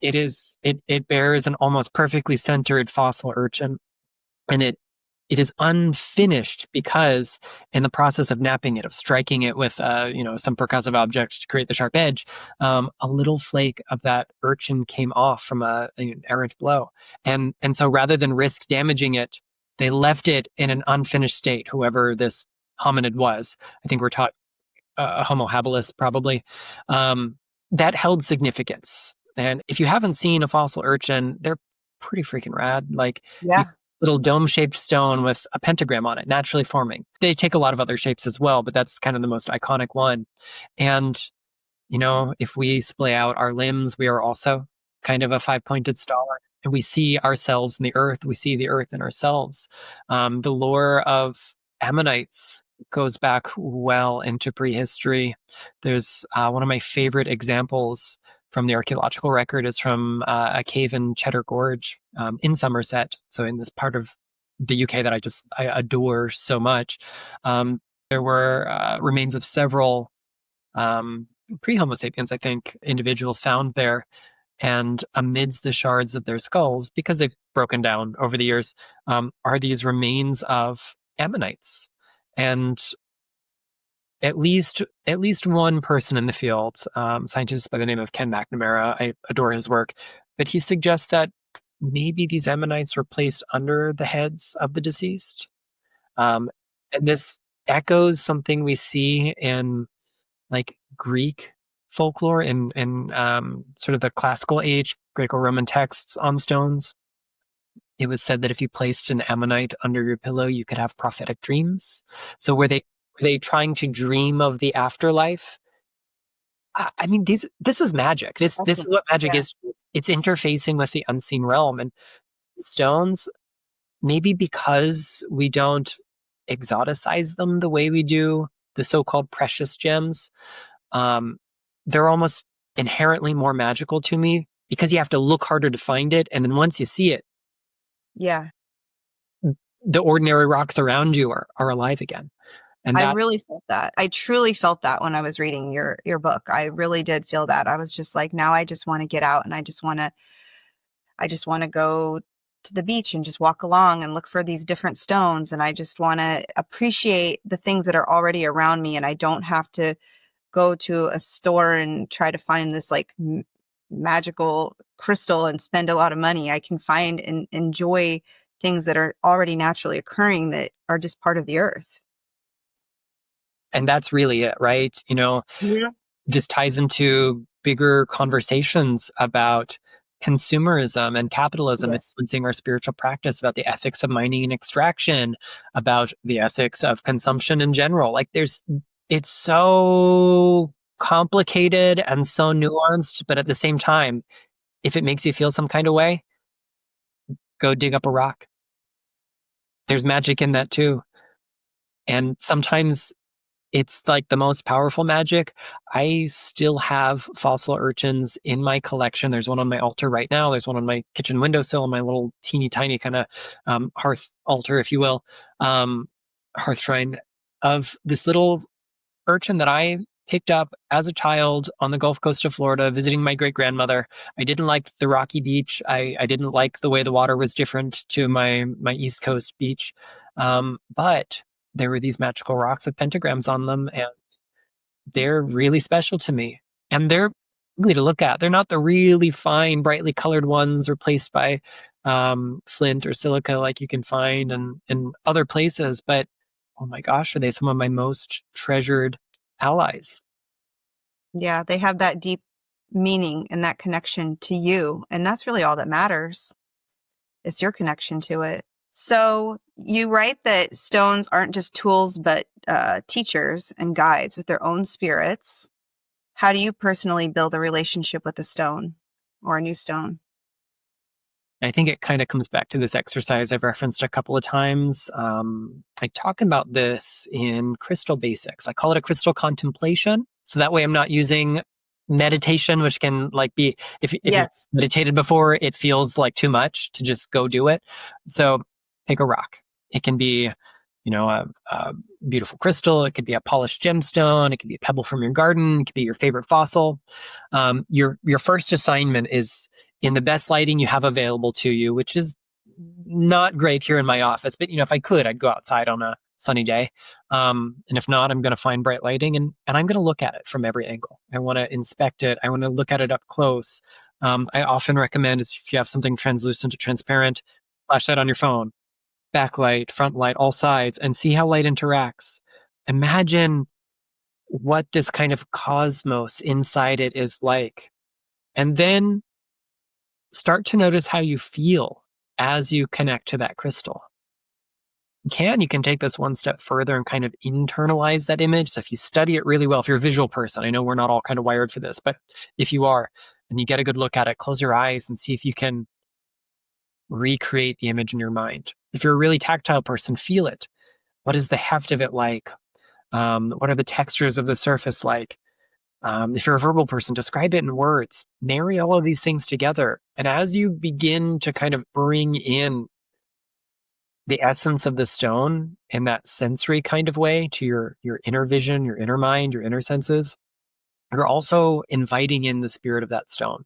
Speaker 1: it bears an almost perfectly centered fossil urchin. And it is unfinished because in the process of knapping it, of striking it with some percussive object to create the sharp edge, a little flake of that urchin came off from an errant blow. And so rather than risk damaging it, they left it in an unfinished state, whoever this hominid was. I think we're taught a Homo habilis, probably. That held significance. And if you haven't seen a fossil urchin, they're pretty freaking rad. Like, little dome-shaped stone with a pentagram on it, naturally forming. They take a lot of other shapes as well, but that's kind of the most iconic one. And, if we splay out our limbs, we are also kind of a five-pointed star. And we see ourselves in the earth. We see the earth in ourselves. The lore of ammonites goes back well into prehistory. There's one of my favorite examples from the archaeological record is from a cave in Cheddar Gorge in Somerset. So in this part of the UK that I adore so much. There were remains of several pre-Homo sapiens, I think, individuals found there. And amidst the shards of their skulls, because they've broken down over the years, are these remains of ammonites. And at least one person in the field, scientist by the name of Ken McNamara, I adore his work, but he suggests that maybe these ammonites were placed under the heads of the deceased. Um, and this echoes something we see in like Greek folklore in sort of the classical age, Greco-Roman texts on stones. It was said that if you placed an ammonite under your pillow, you could have prophetic dreams. So were they trying to dream of the afterlife? I mean, this is magic. This is what magic
Speaker 2: Yeah.
Speaker 1: is. It's interfacing with the unseen realm. And stones, maybe because we don't exoticize them the way we do the so-called precious gems, um, they're almost inherently more magical to me because you have to look harder to find it. And then once you see it,
Speaker 2: Yeah.
Speaker 1: the ordinary rocks around you are alive again. And
Speaker 2: I
Speaker 1: that,
Speaker 2: really felt that. I truly felt that when I was reading your book. I really did feel that. I was just like, now I just want to get out and I just want to go to the beach and just walk along and look for these different stones, and I just want to appreciate the things that are already around me, and I don't have to go to a store and try to find this like magical crystal and spend a lot of money. I can find and enjoy things that are already naturally occurring that are just part of the earth.
Speaker 1: and that's really it, right?
Speaker 2: Yeah.
Speaker 1: This ties into bigger conversations about consumerism and capitalism
Speaker 2: Yes.
Speaker 1: influencing our spiritual practice, about the ethics of mining and extraction, about the ethics of consumption in general. Like it's so complicated and so nuanced, but at the same time, if it makes you feel some kind of way, go dig up a rock. There's magic in that too. And sometimes it's like the most powerful magic. I still have fossil urchins in my collection. There's one on my altar right now. There's one on my kitchen windowsill, on my little teeny tiny kind of hearth altar, if you will, hearth shrine, of this little urchin that I picked up as a child on the Gulf Coast of Florida, visiting my great grandmother. I didn't like the rocky beach. I didn't like the way the water was different to my East Coast beach. But there were these magical rocks with pentagrams on them, and they're really special to me. And they're ugly to look at. They're not the really fine, brightly colored ones replaced by flint or silica like you can find in other places. But oh my gosh, are they some of my most treasured allies?
Speaker 2: Yeah, they have that deep meaning and that connection to you, and that's really all that matters. It's your connection to it. So you write that stones aren't just tools, but teachers and guides with their own spirits. How do you personally build a relationship with a stone or a new stone?
Speaker 1: I think it kind of comes back to this exercise I've referenced a couple of times. I talk about this in Crystal Basics. I call it a crystal contemplation. So that way I'm not using meditation, which can like be, if you've
Speaker 2: Yes.
Speaker 1: meditated before, it feels like too much to just go do it. So pick a rock. It can be, a beautiful crystal. It could be a polished gemstone. It could be a pebble from your garden. It could be your favorite fossil. Your first assignment is in the best lighting you have available to you, which is not great here in my office. But if I could, I'd go outside on a sunny day. And if not, I'm going to find bright lighting and I'm going to look at it from every angle. I want to inspect it. I want to look at it up close. I often recommend is if you have something translucent or transparent, flash that on your phone, backlight, front light, all sides, and see how light interacts. Imagine what this kind of cosmos inside it is like. And then start to notice how you feel as you connect to that crystal. You can take this one step further and kind of internalize that image. So if you study it really well, if you're a visual person, I know we're not all kind of wired for this, but if you are and you get a good look at it, close your eyes and see if you can recreate the image in your mind. If you're a really tactile person, feel it. What is the heft of it like? What are the textures of the surface like? If you're a verbal person, describe it in words. Marry all of these things together. And as you begin to kind of bring in the essence of the stone in that sensory kind of way to your inner vision, your inner mind, your inner senses, you're also inviting in the spirit of that stone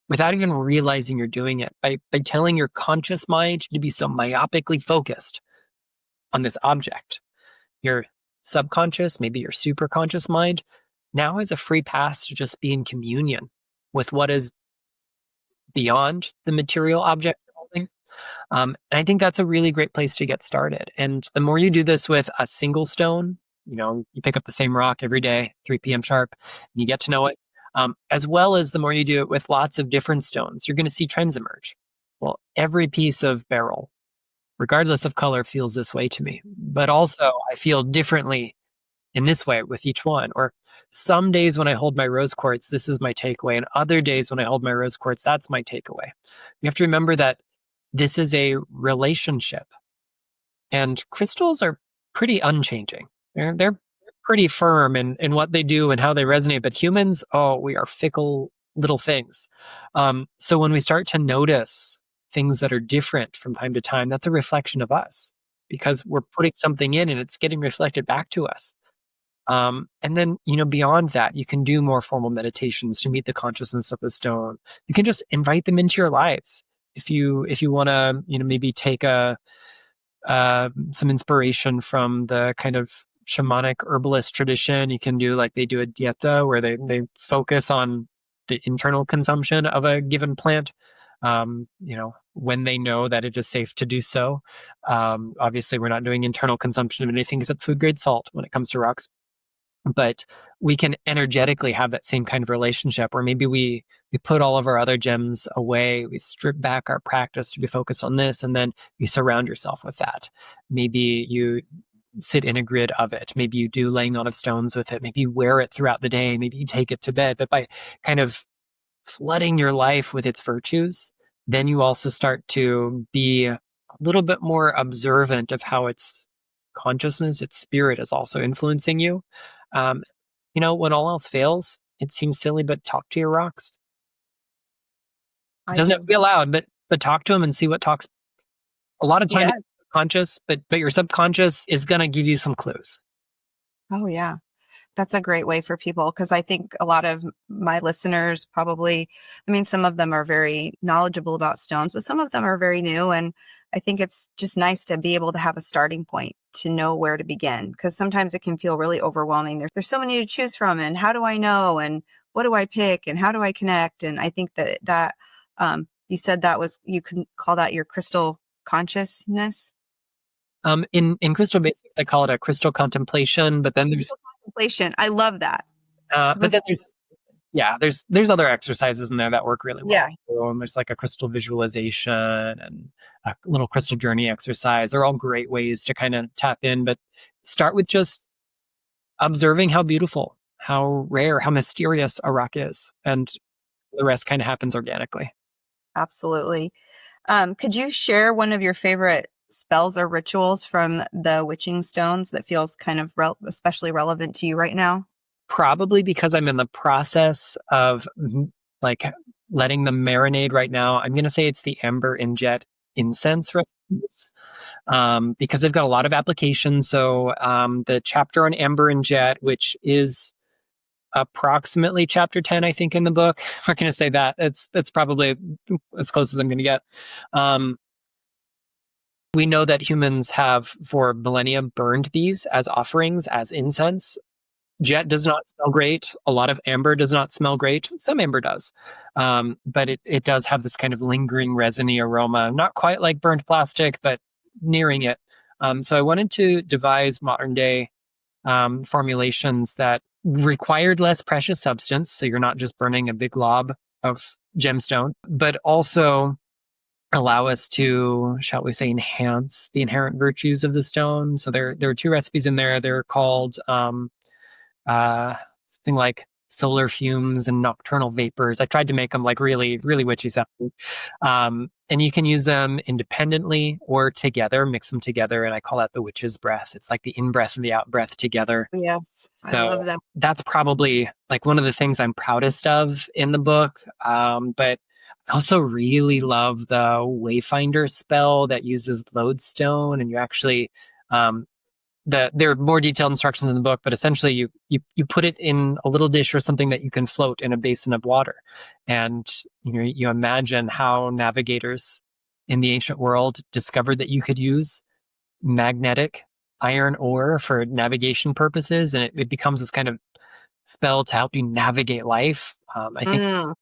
Speaker 1: without even realizing you're doing it by telling your conscious mind to be so myopically focused on this object. Your subconscious, maybe your superconscious mind, now has a free pass to just be in communion with what is beyond the material object you're holding. And I think that's a really great place to get started. And the more you do this with a single stone, you pick up the same rock every day, 3 p.m. sharp, and you get to know it, as well as the more you do it with lots of different stones, you're going to see trends emerge. Well, every piece of beryl, regardless of color, feels this way to me. But also, I feel differently in this way with each one. Or some days when I hold my rose quartz, this is my takeaway. And other days when I hold my rose quartz, that's my takeaway. You have to remember that this is a relationship. And crystals are pretty unchanging. They're pretty firm in what they do and how they resonate. But humans, oh, we are fickle little things. So when we start to notice things that are different from time to time, that's a reflection of us because we're putting something in and it's getting reflected back to us. And then, beyond that, you can do more formal meditations to meet the consciousness of the stone. You can just invite them into your lives. If you want to, maybe take some inspiration from the kind of shamanic herbalist tradition, you can do like they do a dieta where they focus on the internal consumption of a given plant. When they know that it is safe to do so. Obviously, we're not doing internal consumption of anything except food grade salt when it comes to rocks. But we can energetically have that same kind of relationship, or maybe we put all of our other gems away. We strip back our practice to be focused on this, and then you surround yourself with that. Maybe you sit in a grid of it. Maybe you do laying on of stones with it. Maybe you wear it throughout the day. Maybe you take it to bed. But by kind of flooding your life with its virtues, then you also start to be a little bit more observant of how its consciousness, its spirit is also influencing you. Um, when all else fails, it seems silly, but talk to your rocks. It doesn't have to be loud, but talk to them and see what talks. A lot of times it's conscious, but your subconscious is going to give you some clues.
Speaker 2: Oh, yeah. That's a great way for people, because I think a lot of my listeners probably, some of them are very knowledgeable about stones, but some of them are very new. And I think it's just nice to be able to have a starting point to know where to begin, because sometimes it can feel really overwhelming. There's so many to choose from, and how do I know, and what do I pick, and how do I connect? And I think that you said you can call that your crystal consciousness.
Speaker 1: In crystal basics, I call it a crystal contemplation, but then there's
Speaker 2: contemplation. I love that.
Speaker 1: But then there's other exercises in there that work really well.
Speaker 2: Yeah.
Speaker 1: And there's like a crystal visualization and a little crystal journey exercise. They're all great ways to kind of tap in, but start with just observing how beautiful, how rare, how mysterious a rock is. And the rest kind of happens organically.
Speaker 2: Absolutely. Could you share one of your favorite spells or rituals from the witching stones that feels kind of especially relevant to you right now?
Speaker 1: Probably because I'm in the process of like letting them marinate right now. I'm going to say it's the amber and jet incense recipes because they've got a lot of applications. So the chapter on amber and jet, which is approximately chapter 10, I think, in the book. We're going to say that. It's probably as close as I'm going to get. We know that humans have, for millennia, burned these as offerings, as incense. Jet does not smell great. A lot of amber does not smell great. Some amber does. But it does have this kind of lingering resiny aroma, not quite like burnt plastic, but nearing it. So I wanted to devise modern day formulations that required less precious substance. So you're not just burning a big glob of gemstone, but also allow us to, shall we say, enhance the inherent virtues of the stone. So there are two recipes in there. They're called something like solar fumes and nocturnal vapors. I tried to make them like really, really witchy sounding. And you can use them independently or together, mix them together. And I call that the witch's breath. It's like the in-breath and the out-breath together.
Speaker 2: Yes,
Speaker 1: so
Speaker 2: I love them.
Speaker 1: That's probably like one of the things I'm proudest of in the book. But I also really love the Wayfinder spell that uses lodestone, and you actually there are more detailed instructions in the book, but essentially you put it in a little dish or something that you can float in a basin of water. And you imagine how navigators in the ancient world discovered that you could use magnetic iron ore for navigation purposes, and it becomes this kind of spell to help you navigate life. I think
Speaker 2: Mm,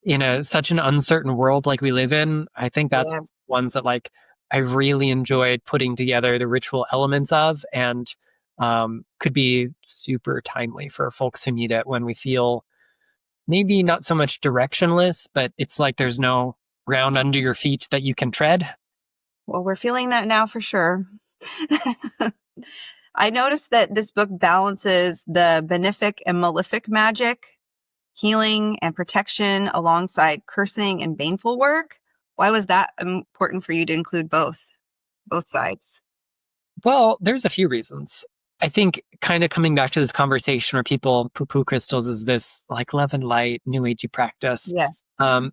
Speaker 1: in such an uncertain world like we live in, I think that's
Speaker 2: yeah.
Speaker 1: ones that like I really enjoyed putting together the ritual elements of, and could be super timely for folks who need it when we feel maybe not so much directionless, but it's like there's no ground under your feet that you can tread.
Speaker 2: Well, we're feeling that now for sure. I noticed that this book balances the benefic and malefic magic, healing and protection alongside cursing and baneful work. Why was that important for you to include both sides?
Speaker 1: Well, there's a few reasons. I think kind of coming back to this conversation where people poo-poo crystals is this like love and light, new agey practice.
Speaker 2: Yes.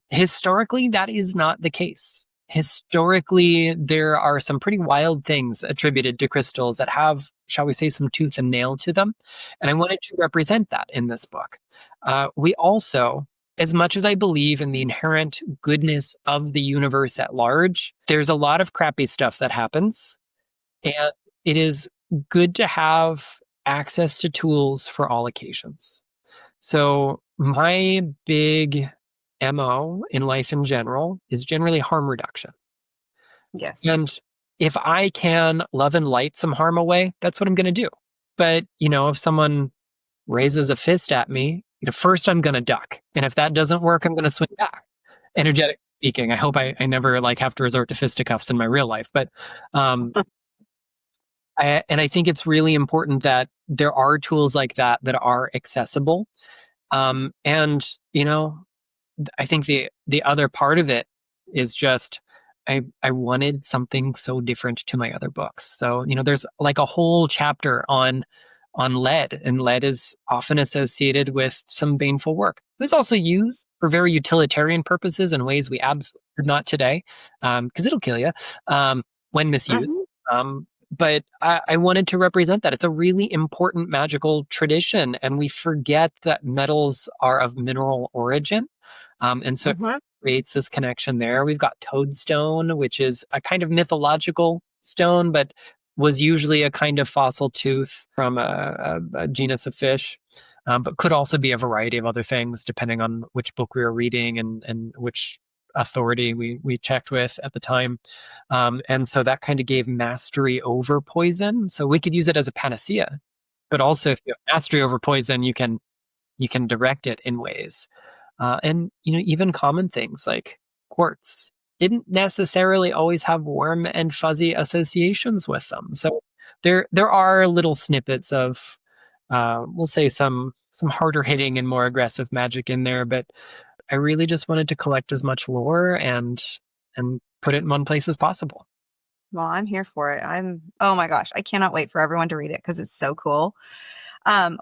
Speaker 1: Historically, that is not the case. Historically, there are some pretty wild things attributed to crystals that have, shall we say, some tooth and nail to them. And I wanted to represent that in this book. We also, as much as I believe in the inherent goodness of the universe at large, there's a lot of crappy stuff that happens. And it is good to have access to tools for all occasions. So my big MO in life in general is generally harm reduction.
Speaker 2: Yes.
Speaker 1: And if I can love and light some harm away, that's what I'm going to do. But, if someone raises a fist at me, first I'm going to duck. And if that doesn't work, I'm going to swing back. Energetic speaking, I hope I never like have to resort to fisticuffs in my real life. But I think it's really important that there are tools like that are accessible. And I think the other part of it is just I wanted something so different to my other books. So there's like a whole chapter on lead, and lead is often associated with some baneful work. It was also used for very utilitarian purposes in ways we absolutely not today, because it'll kill you when misused. But I wanted to represent that. It's a really important magical tradition, and we forget that metals are of mineral origin. And so it creates this connection there. We've got toadstone, which is a kind of mythological stone, but was usually a kind of fossil tooth from a genus of fish, but could also be a variety of other things depending on which book we were reading and which authority we checked with at the time. And so that kind of gave mastery over poison. So we could use it as a panacea, but also if you have mastery over poison, you can direct it in ways. And even common things like quartz didn't necessarily always have warm and fuzzy associations with them. So there are little snippets of we'll say some harder hitting and more aggressive magic in there, but I really just wanted to collect as much lore and put it in one place as possible.
Speaker 2: Well, I'm here for it. Oh my gosh, I cannot wait for everyone to read it because it's so cool.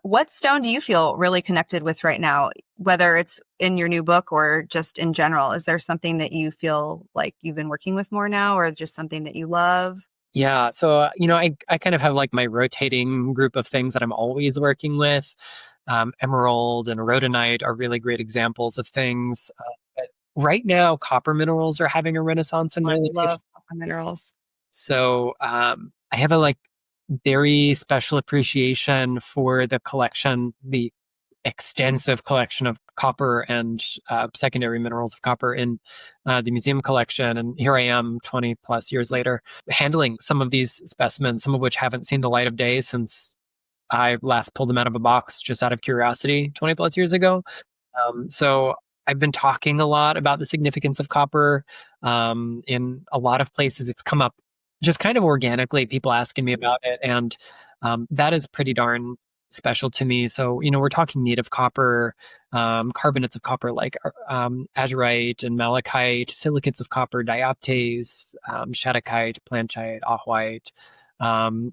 Speaker 2: What stone do you feel really connected with right now, whether it's in your new book or just in general? Is there something that you feel like you've been working with more now, or just something that you love?
Speaker 1: Yeah. So, I kind of have like my rotating group of things that I'm always working with. Emerald and rhodonite are really great examples of things. But right now, copper minerals are having a renaissance in my
Speaker 2: I
Speaker 1: life.
Speaker 2: love minerals.
Speaker 1: So I have a like very special appreciation for the collection, the extensive collection of copper and secondary minerals of copper in the museum collection. And here I am 20 plus years later, handling some of these specimens, some of which haven't seen the light of day since I last pulled them out of a box just out of curiosity 20 plus years ago. So I've been talking a lot about the significance of copper in a lot of places. It's come up just kind of organically, people asking me about it. And that is pretty darn special to me. So, we're talking native copper, carbonates of copper like azurite and malachite, silicates of copper, dioptase, shadokite, planchite, ahwite,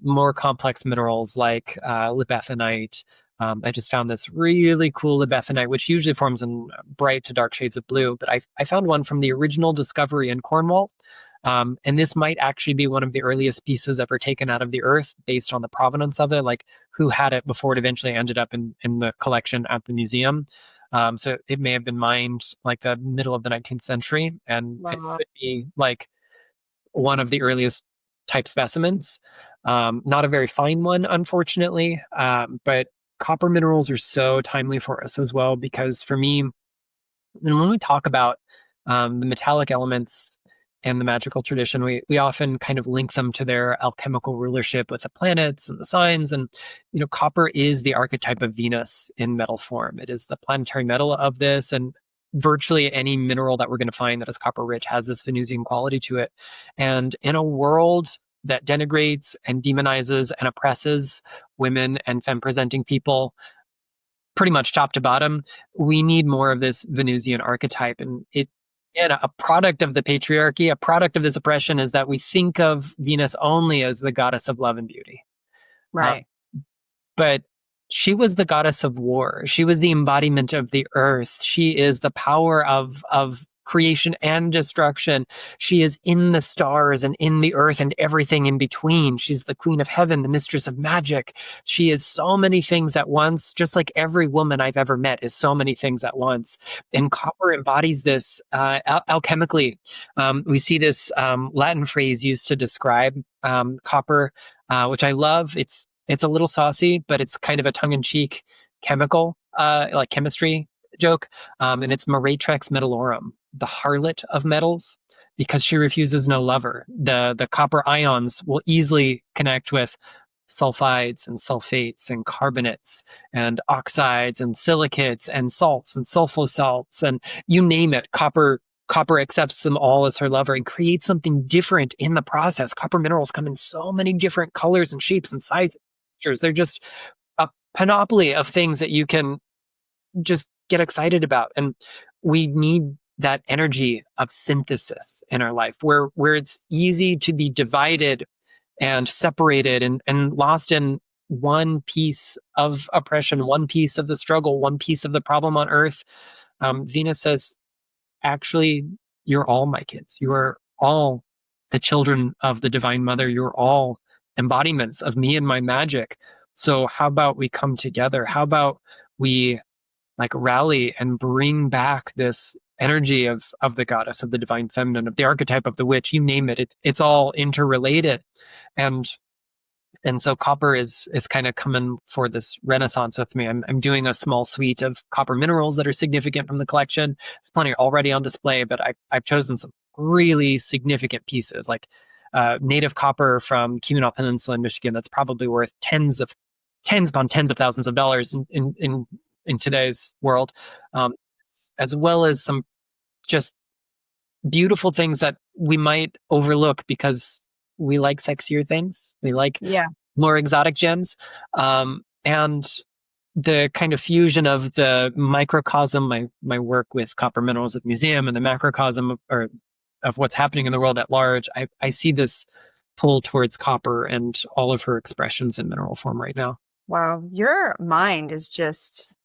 Speaker 1: more complex minerals like labethonite. I just found this really cool labethonite, which usually forms in bright to dark shades of blue. But I found one from the original discovery in Cornwall And this might actually be one of the earliest pieces ever taken out of the earth based on the provenance of it, like who had it before it eventually ended up in the collection at the museum. So it may have been mined like the middle of the 19th century, and it
Speaker 2: Wow.
Speaker 1: could be like one of the earliest type specimens. Not a very fine one, unfortunately, but copper minerals are so timely for us as well, because for me, and when we talk about the metallic elements and the magical tradition, we often kind of link them to their alchemical rulership with the planets and the signs. And, copper is the archetype of Venus in metal form. It is the planetary metal of this. And virtually any mineral that we're going to find that is copper rich has this Venusian quality to it. And in a world that denigrates and demonizes and oppresses women and femme presenting people, pretty much top to bottom, we need more of this Venusian archetype. And a product of the patriarchy, a product of this oppression, is that we think of Venus only as the goddess of love and beauty.
Speaker 2: Right.
Speaker 1: But she was the goddess of war. She was the embodiment of the earth. She is the power of creation and destruction. She is in the stars and in the earth and everything in between. She's the queen of heaven, the mistress of magic. She is so many things at once, just like every woman I've ever met is so many things at once. And copper embodies this alchemically. We see this Latin phrase used to describe copper, which I love. It's a little saucy, but it's kind of a tongue-in-cheek chemical, like chemistry joke. And it's Moratrex metallorum, the harlot of metals, because she refuses no lover. The copper ions will easily connect with sulfides and sulfates and carbonates and oxides and silicates and salts and sulfosalts, and you name it. Copper accepts them all as her lover and creates something different in the process. Copper minerals come in so many different colors and shapes and sizes. They're just a panoply of things that you can just get excited about. And we need that energy of synthesis in our life, where it's easy to be divided and separated and lost in one piece of oppression, one piece of the struggle, one piece of the problem on earth. Venus says, actually, you're all my kids. You are all the children of the Divine Mother. You're all embodiments of me and my magic. So how about we come together? How about we rally and bring back this energy of the goddess, of the divine feminine, of the archetype of the witch, you name it. It's all interrelated. And so copper is kind of coming for this renaissance with me. I'm doing a small suite of copper minerals that are significant from the collection. There's plenty already on display, but I've chosen some really significant pieces, like native copper from Keweenaw Peninsula in Michigan that's probably worth tens upon tens of thousands of dollars in today's world, as well as some just beautiful things that we might overlook because we like sexier things. We like more exotic gems. And the kind of fusion of the microcosm, my work with copper minerals at the museum, and the macrocosm of what's happening in the world at large, I see this pull towards copper and all of her expressions in mineral form right now.
Speaker 2: Wow. Your mind is just,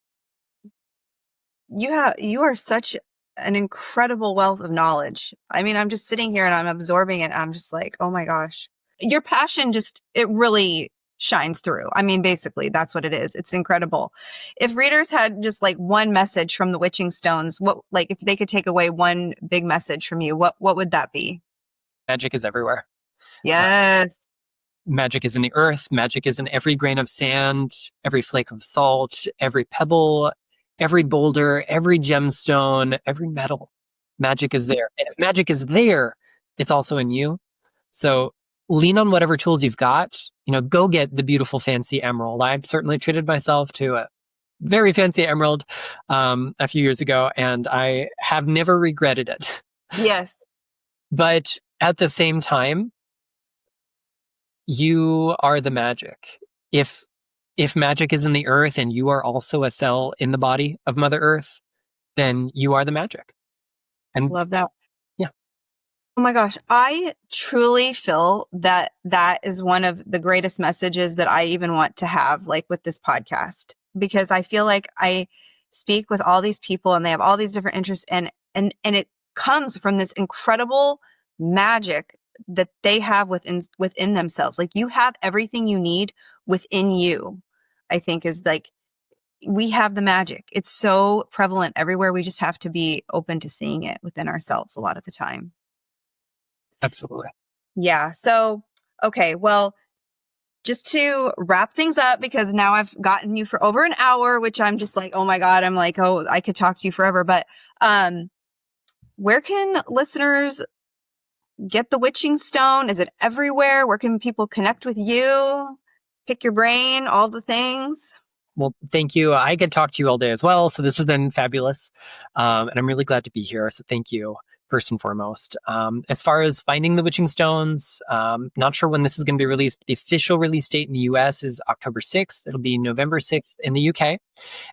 Speaker 2: you are such an incredible wealth of knowledge. I mean, I'm just sitting here and I'm absorbing it. I'm just like, oh my gosh, your passion it really shines through. I mean, basically that's what it is. It's incredible. If readers had just one message from the Witching Stones, if they could take away one big message from you, what would that be?
Speaker 1: Magic is everywhere.
Speaker 2: Yes.
Speaker 1: Magic is in the earth. Magic is in every grain of sand, every flake of salt, every pebble, every boulder, every gemstone, every metal. Magic is there. And if magic is there, it's also in you. So lean on whatever tools you've got. Go get the beautiful, fancy emerald. I've certainly treated myself to a very fancy emerald a few years ago, and I have never regretted it.
Speaker 2: Yes.
Speaker 1: But at the same time, you are the magic. If magic is in the earth and you are also a cell in the body of Mother Earth, then you are the magic. And
Speaker 2: love that.
Speaker 1: Yeah.
Speaker 2: Oh my gosh. I truly feel that is one of the greatest messages that I even want to have, with this podcast, because I feel like I speak with all these people and they have all these different interests, and it comes from this incredible magic that they have within themselves. Like, you have everything you need within you, I think, is like, we have the magic. It's so prevalent everywhere. We just have to be open to seeing it within ourselves a lot of the time.
Speaker 1: Absolutely.
Speaker 2: Yeah. So, okay. Well, just to wrap things up, because now I've gotten you for over an hour, which I'm just like, oh my God, I'm like, oh, I could talk to you forever. But where can listeners get the witching stone? Is it everywhere? Where can people connect with you? Pick your brain, all the things?
Speaker 1: Well, thank you. I could talk to you all day as well. So this has been fabulous. And I'm really glad to be here. So thank you, first and foremost. As far as finding the witching stones, not sure when this is going to be released. The official release date in the US is October 6th. It'll be November 6th in the UK.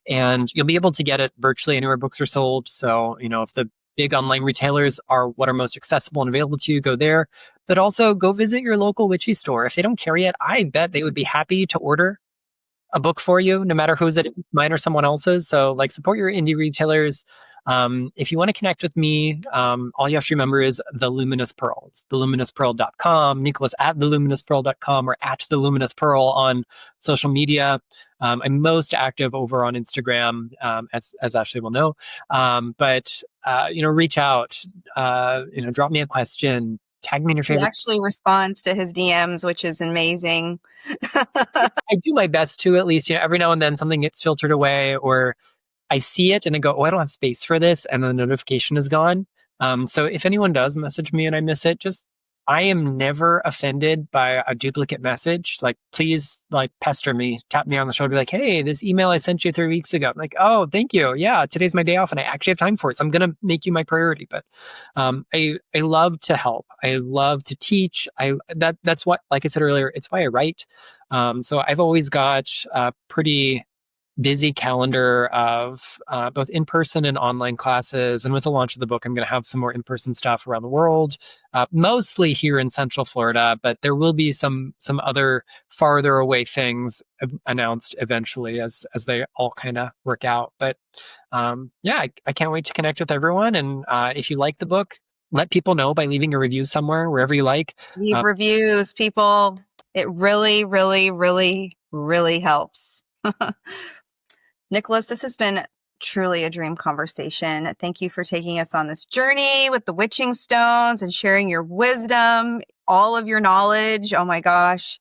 Speaker 1: And you'll be able to get it virtually anywhere books are sold. So, if the big online retailers are what are most accessible and available to you, go there. But also go visit your local witchy store. If they don't carry it, I bet they would be happy to order a book for you, no matter who's it, mine or someone else's. So support your indie retailers. If you want to connect with me, all you have to remember is The Luminous Pearl. It's theluminous.pearl.com, Nicholas at theluminous.pearl.com, or at The Luminous Pearl on social media. I'm most active over on Instagram, as Ashleigh will know. But reach out, drop me a question, tag me in your favorite.
Speaker 2: He actually responds to his DMs, which is amazing.
Speaker 1: I do my best to, at least, every now and then something gets filtered away, or I see it and I go, oh, I don't have space for this, and the notification is gone. So if anyone does message me and I miss it, I am never offended by a duplicate message. Please, pester me, tap me on the shoulder, be like, hey, this email I sent you 3 weeks ago. I'm like, oh, thank you. Yeah, today's my day off and I actually have time for it. So I'm going to make you my priority. But I love to help. I love to teach. That's what, like I said earlier, it's why I write. So I've always got a pretty busy calendar of both in-person and online classes. And with the launch of the book, I'm going to have some more in-person stuff around the world, mostly here in Central Florida, but there will be some other farther away things announced eventually as they all kind of work out. But I can't wait to connect with everyone. And if you like the book, let people know by leaving a review somewhere, wherever you like.
Speaker 2: Leave reviews, people. It really, really, really, really helps. Nicholas, this has been truly a dream conversation. Thank you for taking us on this journey with the witching stones and sharing your wisdom, all of your knowledge. Oh my gosh.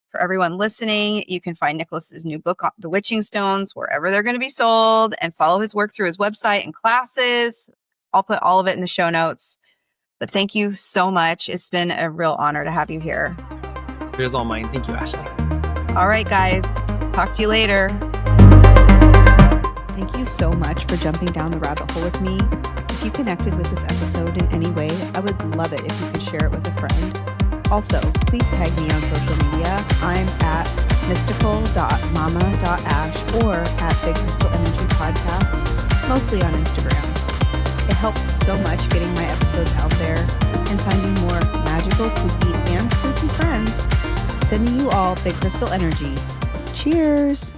Speaker 2: For everyone listening, you can find Nicholas's new book, The Witching Stones, wherever they're going to be sold, and follow his work through his website and classes. I'll put all of it in the show notes. But thank you so much. It's been a real honor to have you here.
Speaker 1: It was all mine. Thank you, Ashleigh.
Speaker 2: All right, guys. Talk to you later. Thank you so much for jumping down the rabbit hole with me. If you connected with this episode in any way, I would love it if you could share it with a friend. Also, please tag me on social media. I'm at mystical.mama.ash or at Big Crystal Energy Podcast, mostly on Instagram. It helps so much getting my episodes out there and finding more magical, kooky, and spooky friends. Sending you all Big Crystal Energy. Cheers!